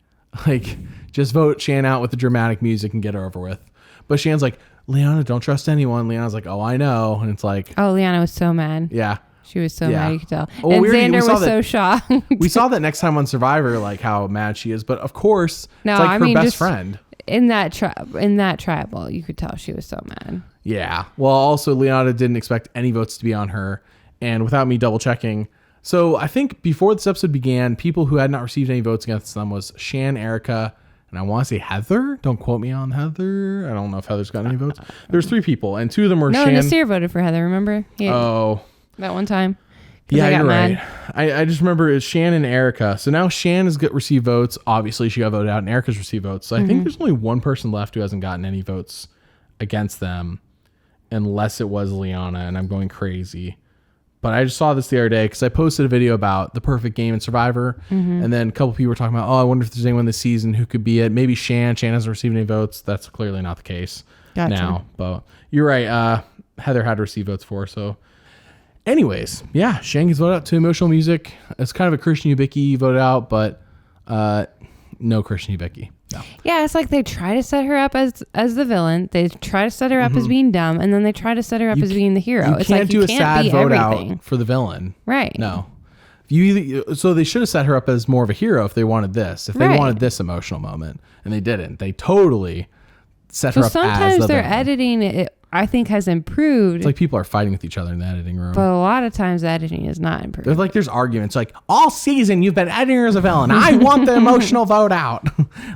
Just vote Shan out with the dramatic music and get her over with. But Shan's like, Liana, don't trust anyone. Liana's like, oh, I know. And it's like, oh, Liana was so mad. Yeah. She was so mad, you could tell. Well, and Xander was so shocked. We saw that next time on Survivor, like how mad she is. But of course, it's like her best friend. In that tribal, you could tell she was so mad. Yeah. Well, also, Liana didn't expect any votes to be on her. And without me double checking. So I think before this episode began, people who had not received any votes against them was Shan, Erica, and I want to say Heather. Don't quote me on Heather. I don't know if Heather's got any votes. There's 3 people, and 2 of them were Shan. No, Nasir voted for Heather, remember? Oh. That one time. Yeah, you're right. I just remember it's Shan and Erica. So now Shan has received votes. Obviously, she got voted out, and Erica's received votes. So I think there's only one person left who hasn't gotten any votes against them, unless it was Liana, and I'm going crazy. But I just saw this the other day because I posted a video about the perfect game in Survivor. And then a couple people were talking about, I wonder if there's anyone this season who could be it. Maybe Shan. Shan hasn't received any votes. That's clearly not the case now. But you're right. Heather had to receive votes for. So anyways, yeah, Shan gets voted out to emotional music. It's kind of a Christian Ubicki voted out, but no Christian Ubicki. No. Yeah, it's like they try to set her up as the villain. They try to set her up as being dumb, and then they try to set her up as being the hero. It's like you can't do a sad vote out for the villain. Right. No. So they should have set her up as more of a hero if they wanted this. If they wanted this emotional moment, and they didn't. They totally set her up as the villain. Sometimes their editing, it I think has improved. It's like people are fighting with each other in the editing room. But a lot of times the editing is not improved. There's arguments like, all season you've been editing her as a villain. I want the emotional vote out.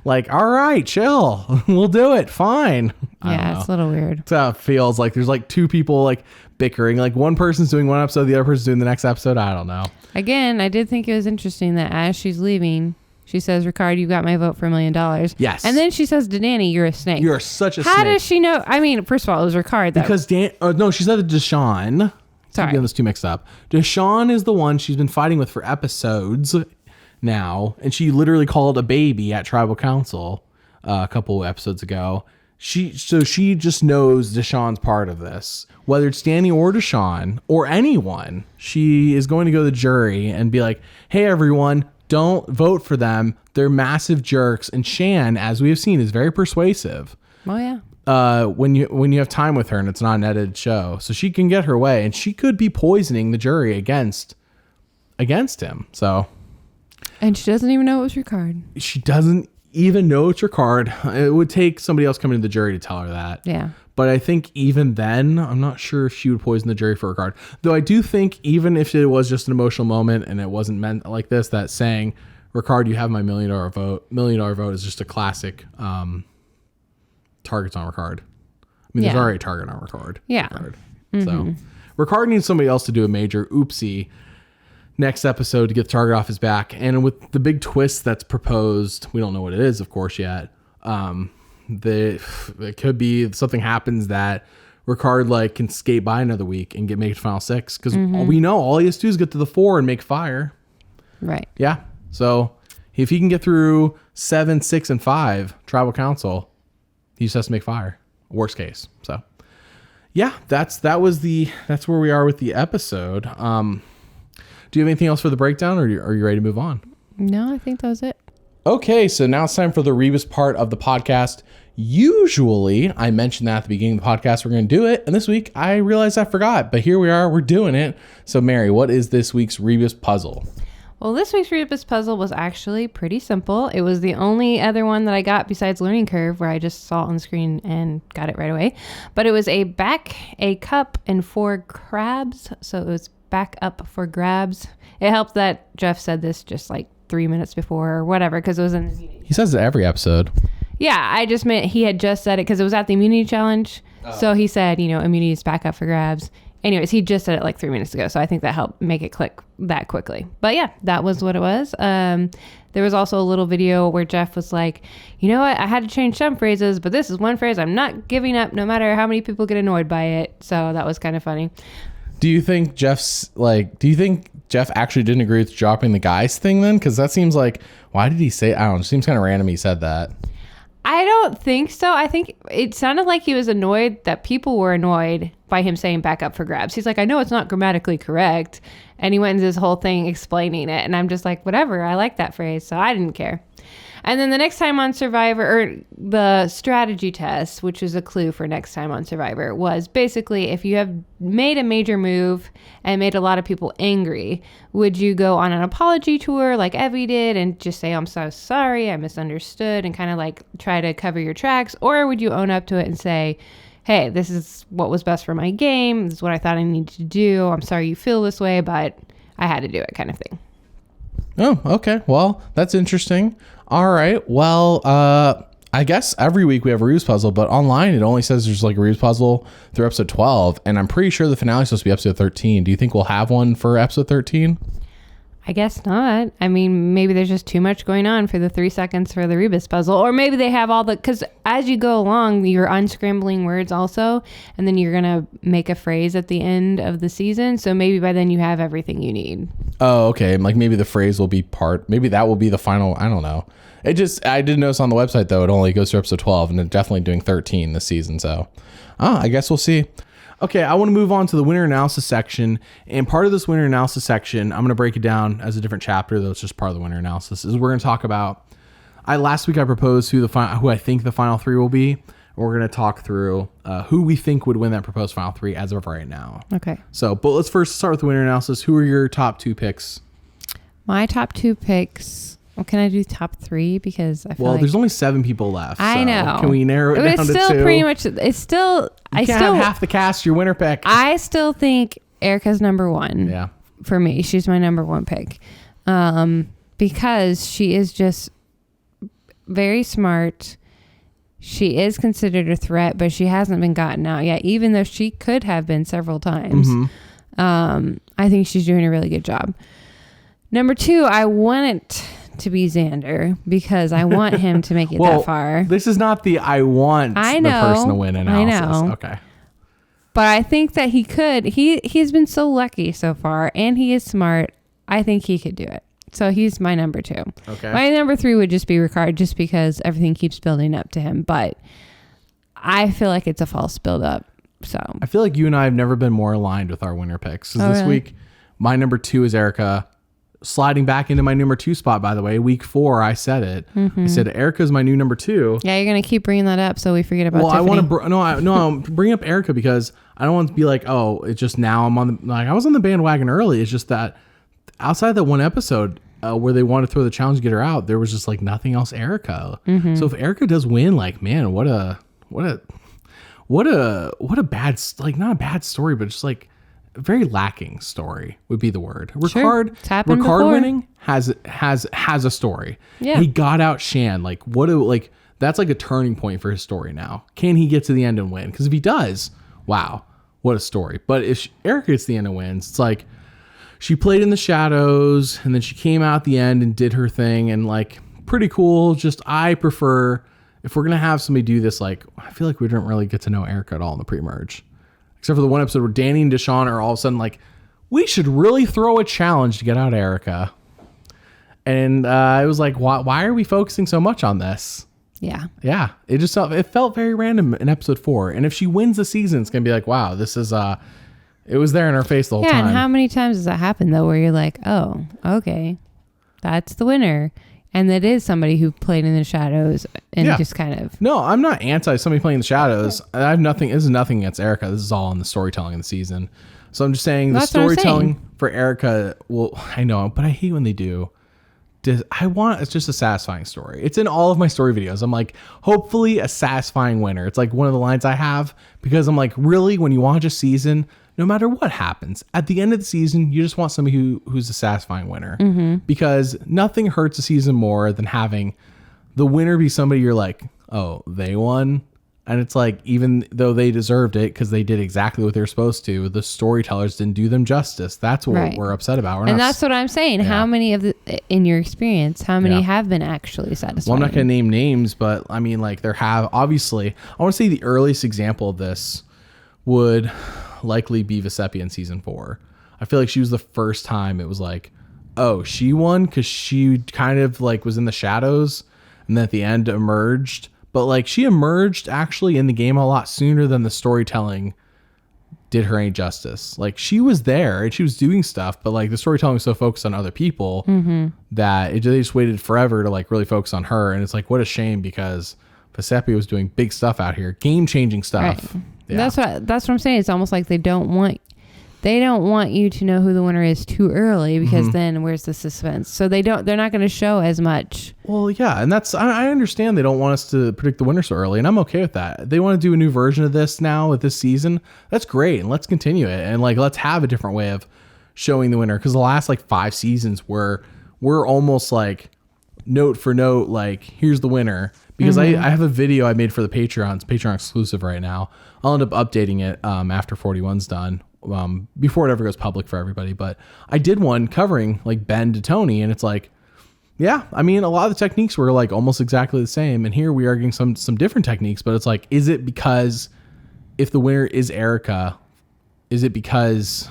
Like, all right, chill. We'll do it. Fine. Yeah, it's a little weird. That's how it feels. Like there's like 2 people like bickering. Like one person's doing one episode, the other person's doing the next episode. I don't know. Again, I did think it was interesting that as she's leaving, she says, Ricard, you got my vote for $1 million. Yes. And then she says to Danny, you're a snake. You're such a snake. How does she know? I mean, first of all, it was Ricard. Because no, she said it to Shan. Sorry. I'm getting those 2 mixed up. Deshawn is the one she's been fighting with for episodes now. And she literally called a baby at Tribal Council a couple episodes ago. She just knows Deshawn's part of this. Whether it's Danny or Deshawn or anyone, she is going to go to the jury and be like, hey, everyone, don't vote for them. They're massive jerks. And Shan, as we have seen, is very persuasive. Oh, yeah. When you have time with her and it's not an edited show. So she can get her way. And she could be poisoning the jury against him. So. And she doesn't even know it was Ricard. She doesn't even know it's Ricard. It would take somebody else coming to the jury to tell her that. Yeah. But I think even then, I'm not sure if she would poison the jury for Ricard. Though I do think even if it was just an emotional moment and it wasn't meant like this, that saying, Ricard, you have my $1 million vote. $1 million vote is just a classic targets on Ricard. I mean, there's already a target on Ricard. Yeah. So Ricard needs somebody else to do a major oopsie next episode to get the target off his back. And with the big twist that's proposed, we don't know what it is, of course, yet. It could be something happens that Ricard like can skate by another week and make it to final 6 because we know all he has to do is get to the 4 and make fire. Right. Yeah. So if he can get through 7, 6, and 5 Tribal Council, he just has to make fire. Worst case. So yeah, that's where we are with the episode. Do you have anything else for the breakdown, or are you ready to move on? No, I think that was it. Okay, so now it's time for the Rebus part of the podcast. Usually, I mentioned that at the beginning of the podcast, we're going to do it. And this week, I realized I forgot. But here we are, we're doing it. So, Mary, what is this week's Rebus Puzzle? Well, this week's Rebus Puzzle was actually pretty simple. It was the only other one that I got besides Learning Curve, where I just saw it on the screen and got it right away. But it was a cup, and 4 crabs. So it was back up for grabs. It helped that Jeff said this just like 3 minutes before or whatever, because it was in the immunity. He says it every episode. Yeah, I just meant he had just said it because it was at the immunity challenge. So he said, immunity is back up for grabs. Anyways, he just said it like 3 minutes ago. So I think that helped make it click that quickly. But yeah, that was what it was. There was also a little video where Jeff was like, you know what? I had to change some phrases, but this is one phrase I'm not giving up no matter how many people get annoyed by it. So that was kind of funny. Do you think Jeff actually didn't agree with dropping the guys thing then? Because that seems like, why did he say, I don't know, it seems kind of random he said that. I don't think so. I think it sounded like he was annoyed that people were annoyed by him saying back up for grabs. He's like, I know it's not grammatically correct. And he went into this whole thing explaining it. And I'm just like, whatever. I like that phrase. So I didn't care. And then the next time on Survivor, or the strategy test, which is a clue for next time on Survivor, was basically if you have made a major move and made a lot of people angry, would you go on an apology tour like Evie did and just say, I'm so sorry, I misunderstood, and kind of like try to cover your tracks? Or would you own up to it and say, hey, this is what was best for my game, this is what I thought I needed to do, I'm sorry you feel this way, but I had to do it, kind of thing. Oh, okay. Well, that's interesting. All right. Well, I guess every week we have a Rebus Puzzle, but online it only says there's like a Rebus Puzzle through episode 12, and I'm pretty sure the finale is supposed to be episode 13. Do you think we'll have one for episode 13? I guess not. I mean, maybe there's just too much going on for the 3 seconds for the Rebus Puzzle. Or maybe they have all the... Because as you go along, you're unscrambling words also. And then you're going to make a phrase at the end of the season. So maybe by then you have everything you need. Oh, okay. Like maybe the phrase will be part... Maybe that will be the final... I don't know. I did notice on the website, though, it only goes to episode 12. And they're definitely doing 13 this season. So I guess we'll see. Okay, I want to move on to the winner analysis section. And part of this winner analysis section, I'm going to break it down as a different chapter, though it's just part of the winner analysis, is we're going to talk about... last week I proposed who I think the final three will be. We're going to talk through who we think would win that proposed final three as of right now. Okay. So, but let's first start with the winner analysis. Who are your top 2 picks? My top 2 picks... Well, can I do top 3? Because I feel like... there's only 7 people left. I know. Can we narrow it down to 2? It's still pretty much... It's still... You can't have half the cast your winner pick. I still think Erica's number 1. Yeah. For me. She's my number 1 pick. Because she is just very smart. She is considered a threat, but she hasn't been gotten out yet, even though she could have been several times. Mm-hmm. I think she's doing a really good job. Number 2, I want it to be Xander because I want him to make it that far. This is not the the person to win analysis. I know. Okay. But I think that he could. He's been so lucky so far, and he is smart. I think he could do it. So he's my number 2. Okay. My number 3 would just be Ricard, just because everything keeps building up to him. But I feel like it's a false build up. So I feel like you and I have never been more aligned with our winner picks. This week, my number 2 is Erica. Sliding back into my number 2 spot, by the way, week 4, I said it. Mm-hmm. I said Erica's my new number 2. Yeah, you're gonna keep bringing that up, so we forget about. Well, Tiffany. I want to I'm bring up Erica because I don't want to be like, oh, it's just now I'm on the I was on the bandwagon early. It's just that outside that one episode where they wanted to throw the challenge to get her out, there was just like nothing else Erica. Mm-hmm. So if Erica does win, like man, what a bad, like not a bad story, but just like. Very lacking story would be the word. Ricard winning has a story. Yeah. He got out Shan. Like that's like a turning point for his story now. Can he get to the end and win? Because if he does, wow, what a story. But if Erica gets to the end and wins, it's like she played in the shadows and then she came out at the end and did her thing and like pretty cool. Just I prefer if we're gonna have somebody do this, like I feel like we didn't really get to know Erica at all in the pre-merge. Except for the one episode where Danny and Deshaun are all of a sudden like, we should really throw a challenge to get out Erica. And it was like, why are we focusing so much on this? Yeah. Yeah. It felt very random in episode 4. And if she wins the season, it's going to be like, wow, this is, it was there in her face the whole time. Yeah. And how many times does that happen though, where you're like, oh, okay, that's the winner. And that is somebody who played in the shadows and just kind of... No, I'm not anti somebody playing in the shadows. I have nothing... This is nothing against Erica. This is all in the storytelling of the season. So I'm just saying the storytelling for Erica... Well, I know, but I hate when they do. It's just a satisfying story. It's in all of my story videos. I'm like, hopefully a satisfying winner. It's like one of the lines I have because I'm like, really, when you watch a season... No matter what happens, at the end of the season, you just want somebody who's a satisfying winner. Mm-hmm. Because nothing hurts a season more than having the winner be somebody you're like, oh, they won. And it's like, even though they deserved it because they did exactly what they're supposed to, the storytellers didn't do them justice. That's what we're upset about. That's what I'm saying. Yeah. How many in your experience, how many have been actually satisfying? Well, I'm not going to name names, but I mean, like obviously, I want to say the earliest example of this would likely be Vesepi in season 4. I feel like she was the first time it was like, oh, she won because she kind of like was in the shadows and then at the end emerged. But like she emerged actually in the game a lot sooner than the storytelling did her any justice. Like, she was there and she was doing stuff, but like the storytelling was so focused on other people that they just waited forever to like really focus on her. And it's like, what a shame, because Giuseppe was doing big stuff out here, game-changing stuff. Right. Yeah. That's what I'm saying. It's almost like they don't want you to know who the winner is too early, because then where's the suspense? So they're not going to show as much. Well, yeah. And I understand they don't want us to predict the winner so early, and I'm okay with that. They want to do a new version of this now with this season. That's great. And let's continue it. And like, let's have a different way of showing the winner. Cause the last like 5 seasons we're almost like note for note, like here's the winner. Because I have a video I made for the Patreon. It's Patreon exclusive right now. I'll end up updating it after 41's done, before it ever goes public for everybody. But I did one covering like Ben to Tony, and it's like, yeah, I mean, a lot of the techniques were like almost exactly the same. And here we are getting some different techniques, but it's like, is it because if the winner is Erica, is it because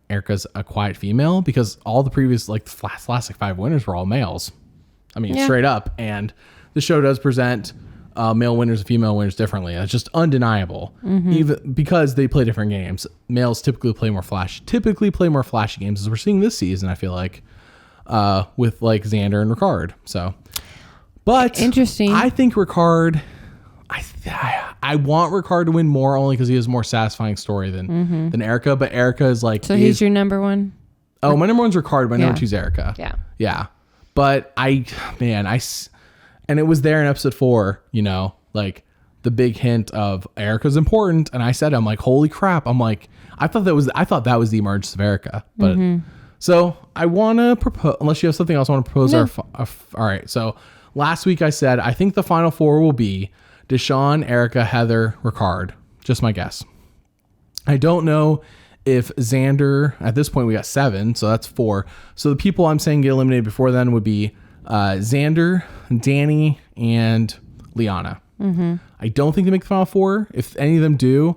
Erica's a quiet female? Because all the previous, like the last like 5 winners were all males. I mean, straight up. And the show does present male winners and female winners differently. It's just undeniable. Even because they play different games. Males typically play more flashy games, as we're seeing this season, I feel like, with like Xander and Ricard. So, but interesting. I think Ricard, I want Ricard to win more, only because he has a more satisfying story than Erica. But Erica is like, so he's your number one? Oh, my number one's Ricard, but number 2's Erica. Yeah. But and it was there in episode 4, you know, like the big hint of Erica's important. And I said, I'm like, holy crap. I'm like, I thought that was the emergence of Erica. But so I want to propose, unless you have something else I want to propose. No. All right. So last week I said, I think the final 4 will be Deshawn, Erica, Heather, Ricard. Just my guess. I don't know if Xander, at this point we got 7, so that's 4. So the people I'm saying get eliminated before then would be Xander, Danny, and Liana. I don't think they make the final 4. If any of them do,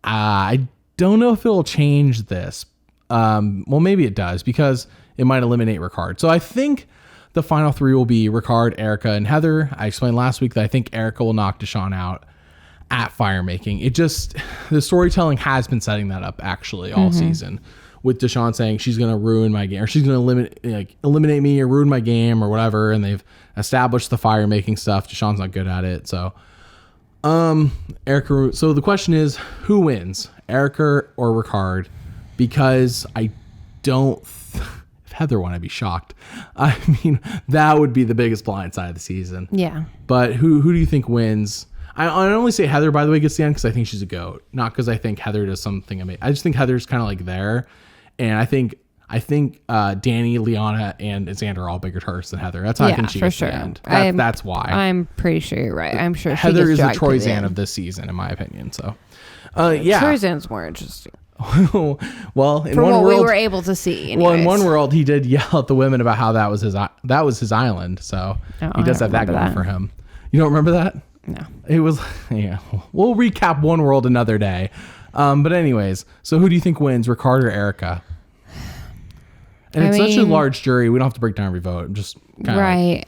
I don't know if it'll change this. Well, maybe it does, because it might eliminate Ricard. So I think the final 3 will be Ricard, Erica, and Heather. I explained last week that I think Erica will knock Deshawn out at fire making. The storytelling has been setting that up actually all season, with Deshawn saying she's going to ruin my game, or she's going to eliminate me or ruin my game or whatever. And they've established the fire making stuff. Deshawn's not good at it. So, Erica. So the question is, who wins, Erica or Ricard? Because I don't, if Heather won, I'd be shocked. I mean, that would be the biggest blindside of the season. Yeah. But who do you think wins? I only say Heather, by the way, gets the end because I think she's a GOAT, not because I think Heather does something amazing. I just think Heather's kind of like there, and I think Danny, Liana, and Xander are all bigger targets than Heather. That's how I think she gets the end. That's why. I'm pretty sure you're right. I'm sure Heather is the Troyzan of this season, in my opinion. So, yeah, Troyzan's more interesting. Well, in for one what world, we were able to see. Anyways. Well, in one world, he did yell at the women about how that was his island. So he does have that going for him. You don't remember that? No. It was, yeah. We'll recap one world another day. But anyways, so who do you think wins, Ricard or Erica? And it's such a large jury. We don't have to break down every vote. Just kind of right.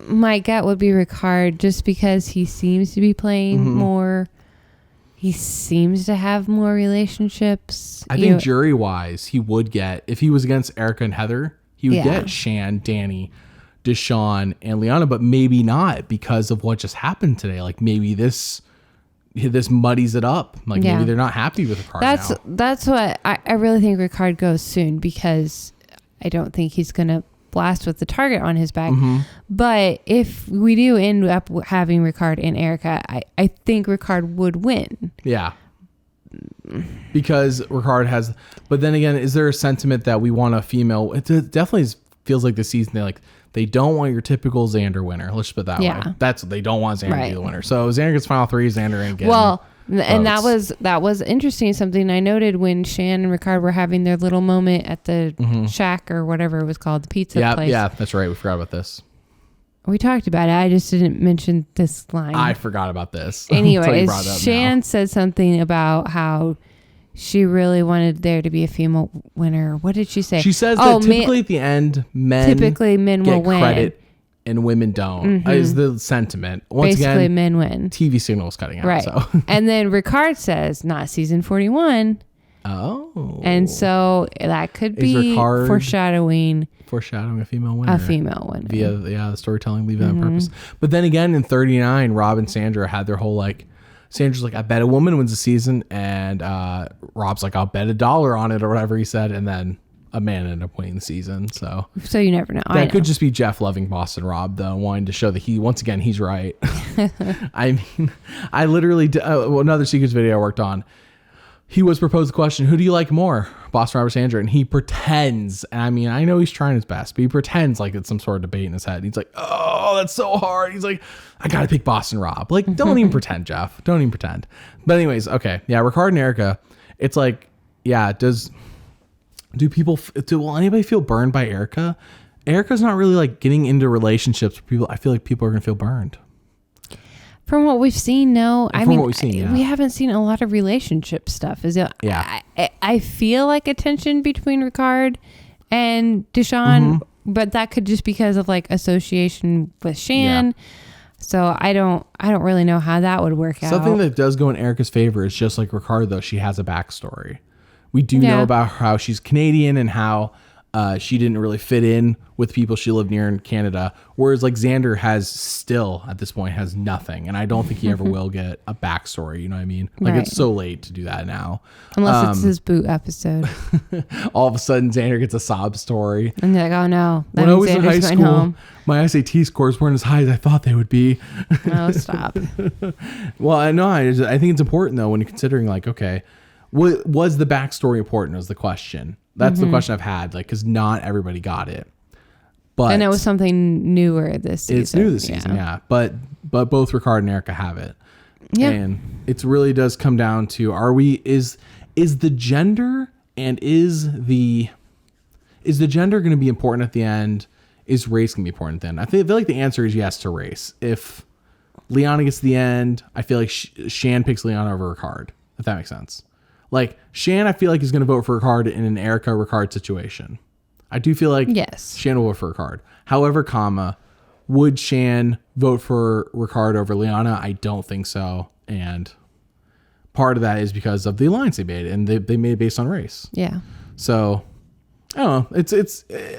My gut would be Ricard, just because he seems to be playing more. He seems to have more relationships. I think jury wise, he would get, if he was against Erica and Heather, he would get Shan, Danny, Deshawn, and Liana, but maybe not, because of what just happened today. Like, maybe this muddies it up. Like, maybe they're not happy with Ricard now. That's what I really think Ricard goes soon, because I don't think he's going to blast with the target on his back. But if we do end up having Ricard and Erica, I think Ricard would win. Yeah. Because Ricard has, but then again, is there a sentiment that we want a female? It definitely feels like this season they don't want your typical Xander winner. Let's just put it that way. That's what they don't want, Xander to be the winner. So Xander gets final 3, Xander ain't getting. Well, and that was interesting. Something I noted when Shan and Ricard were having their little moment at the shack or whatever it was called, the pizza place. Yeah, that's right. We forgot about this. We talked about it. I just didn't mention this line. I forgot about this. Anyways, Shan said something about how she really wanted there to be a female winner. What did she say? She says that typically at the end, men will win. Credit and women don't is the sentiment. Once Basically, again, men win. TV signal's cutting out. Right. So. And then Ricard says, not season 41. Oh. And so that could be foreshadowing a female winner. A female winner. Via the storytelling, leaving on purpose. But then again, in 39, Rob and Sandra had their whole like, Sandra's like, I bet a woman wins the season. And Rob's like, I'll bet $1 on it or whatever he said. And then a man ended up winning the season. So you never know. That could just be Jeff loving Boston Rob, though, wanting to show that once again, he's right. I mean, I literally, another Secrets video I worked on, he was proposed the question, who do you like more, Boston Rob or Sandra? And he pretends, and I mean, I know he's trying his best, but he pretends like it's some sort of debate in his head. He's like, oh, that's so hard. He's like, I got to pick Boston Rob. Like, don't even pretend, Jeff. Don't even pretend. But anyways, okay. Yeah, Ricard and Erica, it's like, yeah, will anybody feel burned by Erica? Erica's not really like getting into relationships with people. I feel like people are going to feel burned. From what we've seen, no. We haven't seen a lot of relationship stuff. Is it? Yeah. I feel like a tension between Ricard and Deshawn, but that could just because of like association with Shan. Yeah. So I don't really know how that would work out. Something that does go in Erica's favor is just like Ricard, though. She has a backstory. We do know about how she's Canadian and how she didn't really fit in with people she lived near in Canada. Whereas like Xander has still at this point has nothing. And I don't think he ever will get a backstory. You know what I mean? Like It's so late to do that now. Unless it's his boot episode. All of a sudden Xander gets a sob story. And you're like, oh no. When I was in high school, my SAT scores weren't as high as I thought they would be. Oh, stop. Well, I know. I think it's important though when you're considering like, okay, was the backstory important is the question. That's the question I've had, like, because not everybody got it. And it was something newer this season. It's new this season, yeah. But both Ricard and Erica have it. Yeah. And it really does come down to, is the gender and is the gender going to be important at the end? Is race going to be important then? I feel like the answer is yes to race. If Liana gets to the end, I feel like Shan picks Liana over Ricard, if that makes sense. Like, Shan, I feel like is going to vote for Ricard in an Erica-Ricard situation. I do feel like Shan will vote for Ricard. However, would Shan vote for Ricard over Liana? I don't think so. And part of that is because of the alliance they made, and they made it based on race. Yeah. So, I don't know.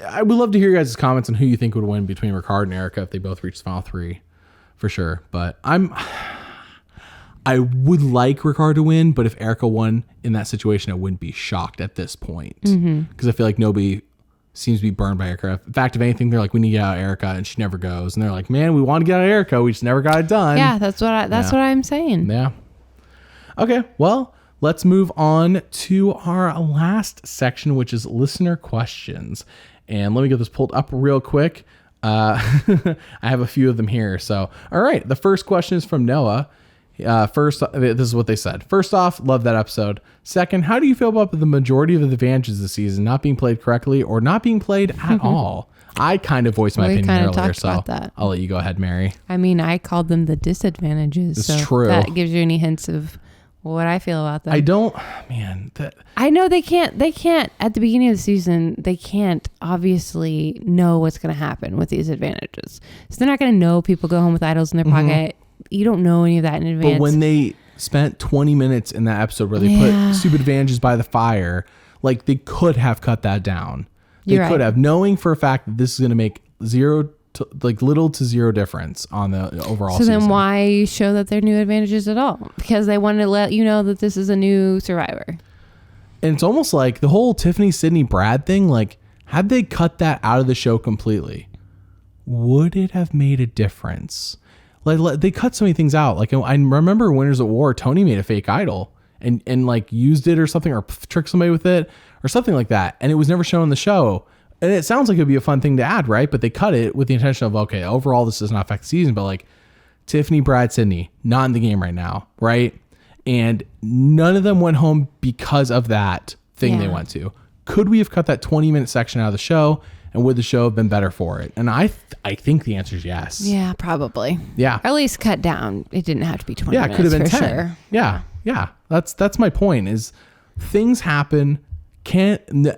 I would love to hear your guys' comments on who you think would win between Ricard and Erica if they both reach the final three, for sure. But I would like Ricard to win, but if Erica won in that situation, I wouldn't be shocked at this point. Because I feel like nobody seems to be burned by Erica. In fact, if anything, they're like, we need to get out of Erica, and she never goes. And they're like, man, we want to get out of Erica. We just never got it done. Yeah, that's what I'm saying. Yeah. Okay, well, let's move on to our last section, which is listener questions. And let me get this pulled up real quick. I have a few of them here. So, all right, the first question is from Noah. First, this is what they said. First off, love that episode. Second, how do you feel about the majority of the advantages this season not being played correctly or not being played at all? I kind of voiced my opinion earlier, so I'll let you go ahead, Mary. I mean, I called them the disadvantages. It's true. That gives you any hints of what I feel about them. I know they can't at the beginning of the season, they can't obviously know what's going to happen with these advantages. So they're not going to know people go home with idols in their pocket. You don't know any of that in advance. But when they spent 20 minutes in that episode where they put stupid advantages by the fire, like they could have cut that down. They could have, knowing for a fact that this is going to make little to zero difference on the overall season. So then why show that they're new advantages at all? Because they want to let you know that this is a new survivor. And it's almost like the whole Tiffany, Sydney, Brad thing, like had they cut that out of the show completely, would it have made a difference? Like they cut so many things out. Like I remember Winners at War, Tony made a fake idol and like used it or something, or tricked somebody with it or something like that. And it was never shown in the show. And it sounds like it'd be a fun thing to add, right? But they cut it with the intention of, okay, overall this does not affect the season, but like Tiffany, Brad, Sydney, not in the game right now, right? And none of them went home because of that thing they went to. Could we have cut that 20-minute section out of the show? And would the show have been better for it? And I think the answer is yes. Yeah, probably. Yeah. Or at least cut down. It didn't have to be 20 minutes. Yeah, it could have been 10. Sure. Yeah. That's my point is things happen.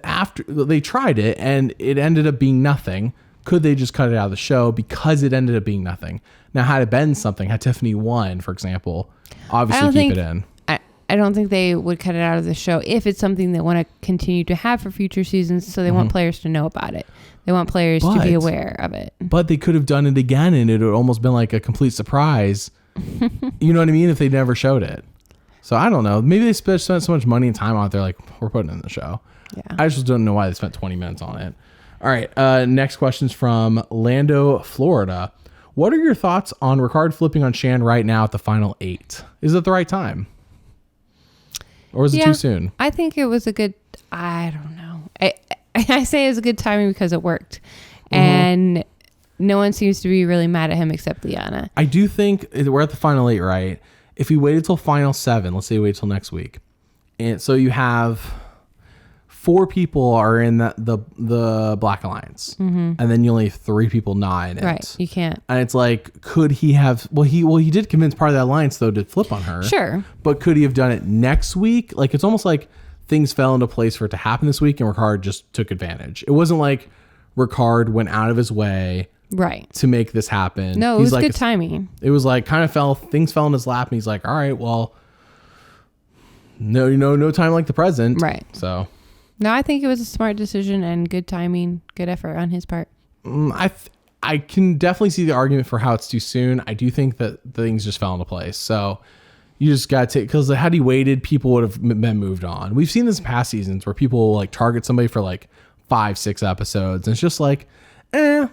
After they tried it and it ended up being nothing. could they just cut it out of the show because it ended up being nothing? Now, had it been something, had Tiffany won, for example, obviously keep it in. I don't think they would cut it out of the show if it's something they want to continue to have for future seasons. So they want players to know about it. They want players to be aware of it. But they could have done it again, and it would almost been like a complete surprise. You know what I mean? If they never showed it. So I don't know. Maybe they spent so much money and time on it. They're like, we're putting it in the show. Yeah. I just don't know why they spent 20 minutes on it. All right. Next question's from Lando, Florida. What are your thoughts on Ricard flipping on Shan right now at the final 8? Is it the right time? Or was it too soon? I think it was a good, I don't know. I say it was a good timing because it worked. And no one seems to be really mad at him except Liana. I do think we're at the final 8, right? If we waited till final 7, let's say we wait till next week. And so you have 4 people are in the Black Alliance. And then you only have 3 people not in it. Right. You can't. And it's like, could he have, he did convince part of that alliance though to flip on her. Sure. But could he have done it next week? Like, it's almost like things fell into place for it to happen this week and Ricard just took advantage. It wasn't like Ricard went out of his way to make this happen. No, it was good timing. It was like things fell in his lap and he's like, all right, well, no time like the present. Right. So. No, I think it was a smart decision and good timing, good effort on his part. I can definitely see the argument for how it's too soon. I do think that things just fell into place. So you just got to take, because had he waited, people would have been moved on. We've seen this in past seasons where people will like target somebody for like 5-6 episodes. And it's just like,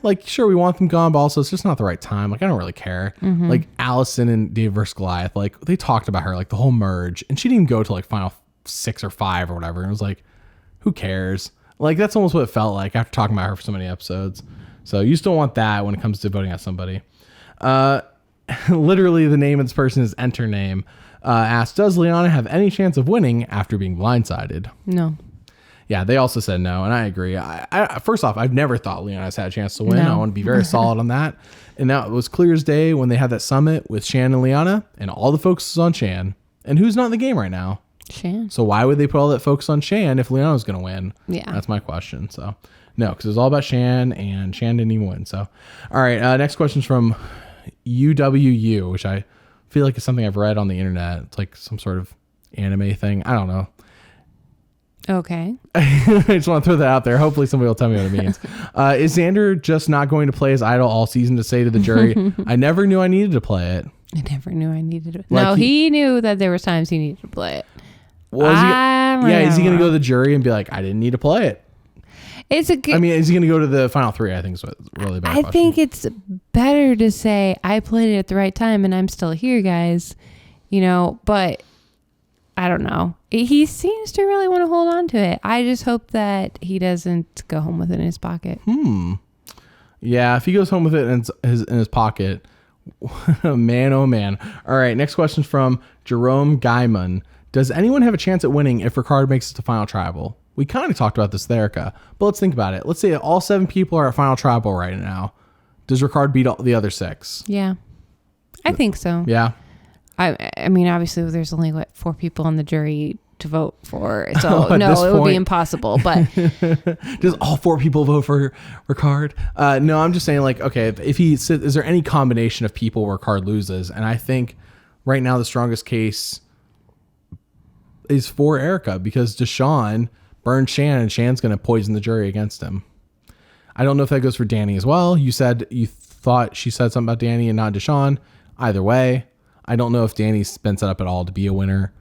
like, sure, we want them gone, but also it's just not the right time. Like, I don't really care. Like Allison and Dave vs. Goliath, like they talked about her, like the whole merge, and she didn't even go to like final 6 or 5 or whatever. And it was like, who cares? Like, that's almost what it felt like after talking about her for so many episodes. So you still want that when it comes to voting out somebody. Literally, the name of this person is Enter Name. Asked, does Liana have any chance of winning after being blindsided? No. Yeah, they also said no, and I agree. I first off, I've never thought Liana's had a chance to win. No. I want to be very solid on that. And now it was clear as day when they had that summit with Shan and Liana, and all the focus is on Shan. And who's not in the game right now? Shan. So why would they put all that focus on Shan if Liana's going to win? Yeah. That's my question. So, no, because it was all about Shan, and Shan didn't even win. So, all right, next question's from UWU, which I feel like is something I've read on the internet. It's like some sort of anime thing. I don't know. Okay. I just want to throw that out there. Hopefully somebody will tell me what it means. Is Xander just not going to play his idol all season to say to the jury, I never knew I needed to play it? I never knew I needed to. Like, no, he knew that there was times he needed to play it. Well, is he going to go to the jury and be like, I didn't need to play it? It's a good. I mean, is he going to go to the final 3? I think is what really bad. I think it's better to say I played it at the right time and I'm still here, guys. But I don't know. He seems to really want to hold on to it. I just hope that he doesn't go home with it in his pocket. Yeah, if he goes home with it in his pocket, man, oh man. All right, next question from Jerome Guyman. Does anyone have a chance at winning if Ricard makes it to Final Tribal? We kind of talked about this with Erica, but let's think about it. Let's say all 7 people are at Final Tribal right now. Does Ricard beat all the other 6? Yeah, I think so. Yeah. I mean, obviously, there's only 4 people on the jury to vote for, so no, it would be impossible. But does all 4 people vote for Ricard? No, I'm just saying, like, okay, if is there any combination of people where Ricard loses? And I think right now the strongest case is for Erica because Deshaun burned Shan, and Shan's going to poison the jury against him. I don't know if that goes for Danny as well. You said you thought she said something about Danny and not Deshaun. Either way, I don't know if Danny's been set up at all to be a winner.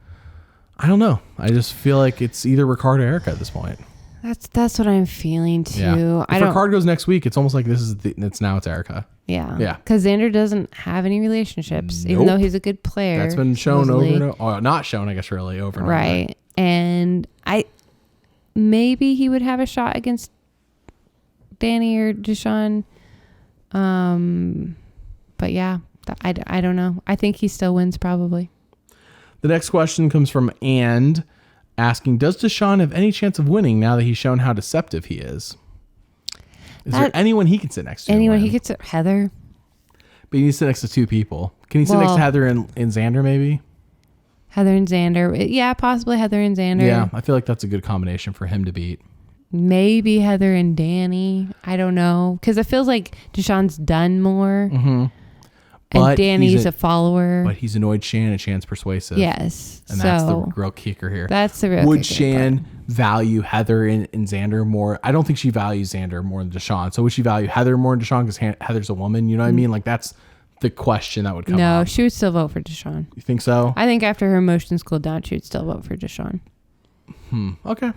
I don't know. I just feel like it's either Ricard or Erica at this point. That's what I'm feeling too. Yeah. If Ricard goes next week, it's almost like it's Erica. Yeah. Yeah. Because Xander doesn't have any relationships, even though he's a good player. That's been shown supposedly. Over and over. Or not shown, I guess, really over and over. Right. And maybe he would have a shot against Danny or Deshaun. But yeah, I don't know. I think he still wins probably. The next question comes from And asking, does Deshaun have any chance of winning now that he's shown how deceptive he is? Is there anyone he can sit next to? Anyone he could sit? Heather? But he needs to sit next to 2 people. Can he sit next to Heather and Xander maybe? Heather and Xander. Yeah, possibly Heather and Xander. Yeah, I feel like that's a good combination for him to beat. Maybe Heather and Danny. I don't know. Because it feels like Deshaun's done more. Mm-hmm. And Danny's a follower. But he's annoyed Shan, and Shan's persuasive. Yes. And that's the real kicker here. That's the real Would Shan value Heather and Xander more? I don't think she values Xander more than Deshaun. So would she value Heather more than Deshaun because Heather's a woman? You know what I mean? Like, that's the question that would come up. No, she would still vote for Deshaun. You think so? I think after her emotions cooled down, she would still vote for Deshaun. Okay.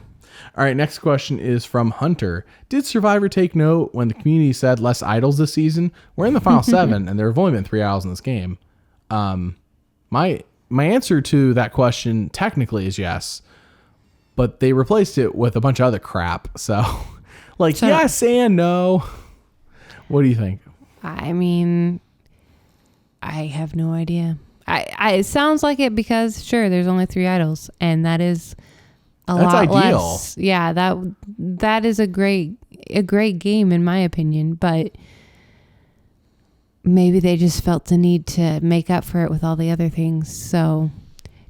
All right, next question is from Hunter. Did Survivor take note when the community said less idols this season? We're in the final 7, and there have only been 3 idols in this game. My answer to that question technically is yes, but they replaced it with a bunch of other crap. So, yes and no. What do you think? I mean, I have no idea. It sounds like it because, sure, there's only 3 idols, and that is... That's lot ideal. Less. Yeah, that is a great game in my opinion, but maybe they just felt the need to make up for it with all the other things. So,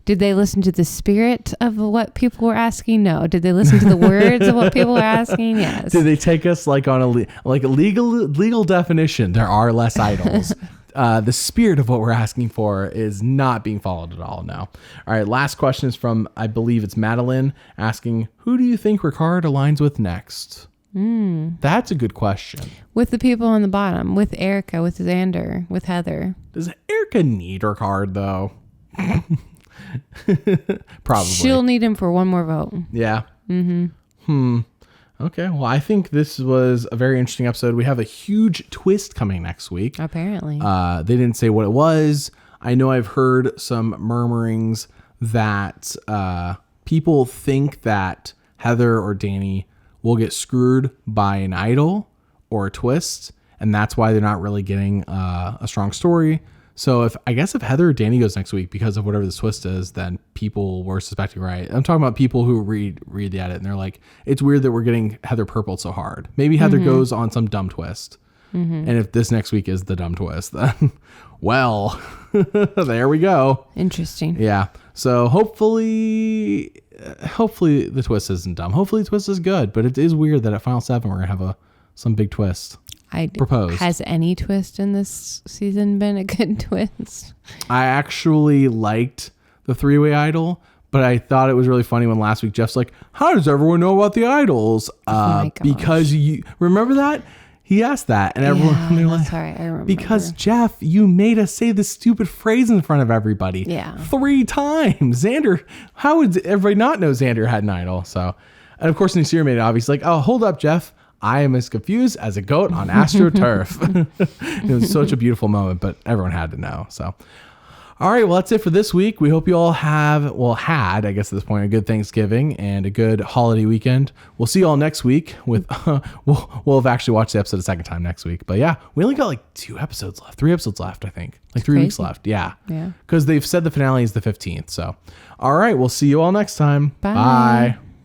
did they listen to the spirit of what people were asking? No. Did they listen to the words of what people were asking? Yes. Did they take us like on a legal definition? There are less idols. The spirit of what we're asking for is not being followed at all now. All right, last question is from, I believe it's Madeline, asking, who do you think Ricard aligns with next? That's a good question. With the people on the bottom, with Erica, with Xander, with Heather. Does Erica need Ricard, though? Probably. She'll need him for one more vote. Yeah. Okay, well, I think this was a very interesting episode. We have a huge twist coming next week. Apparently. They didn't say what it was. I know I've heard some murmurings that people think that Heather or Danny will get screwed by an idol or a twist, and that's why they're not really getting a strong story. So if Heather or Danny goes next week because of whatever the twist is, then people were suspecting right. I'm talking about people who read the edit and they're like, it's weird that we're getting Heather purpled so hard. Maybe Heather goes on some dumb twist. And if this next week is the dumb twist, then well, there we go. Interesting. Yeah. So hopefully the twist isn't dumb. Hopefully the twist is good, but it is weird that at Final 7 we're gonna have some big twist. Proposed. Has any twist in this season been a good twist? I actually liked the 3-way idol, but I thought it was really funny when last week Jeff's like, how does everyone know about the idols? Because you remember that? He asked that, and everyone they're like, sorry, I remember. Because Jeff, you made us say this stupid phrase in front of everybody. Yeah. 3 times. Xander, how would everybody not know Xander had an idol? So, and of course, Nasir made it obvious, like, oh, hold up, Jeff. I am as confused as a goat on AstroTurf. It was such a beautiful moment, but everyone had to know. So, all right, well, that's it for this week. We hope you all had, I guess at this point, a good Thanksgiving and a good holiday weekend. We'll see you all next week with, we'll have actually watched the episode a second time next week. But yeah, we only got like 3 episodes left, I think. Like 3 weeks left. Yeah. Yeah. Because they've said the finale is the 15th. So, all right, we'll see you all next time. Bye.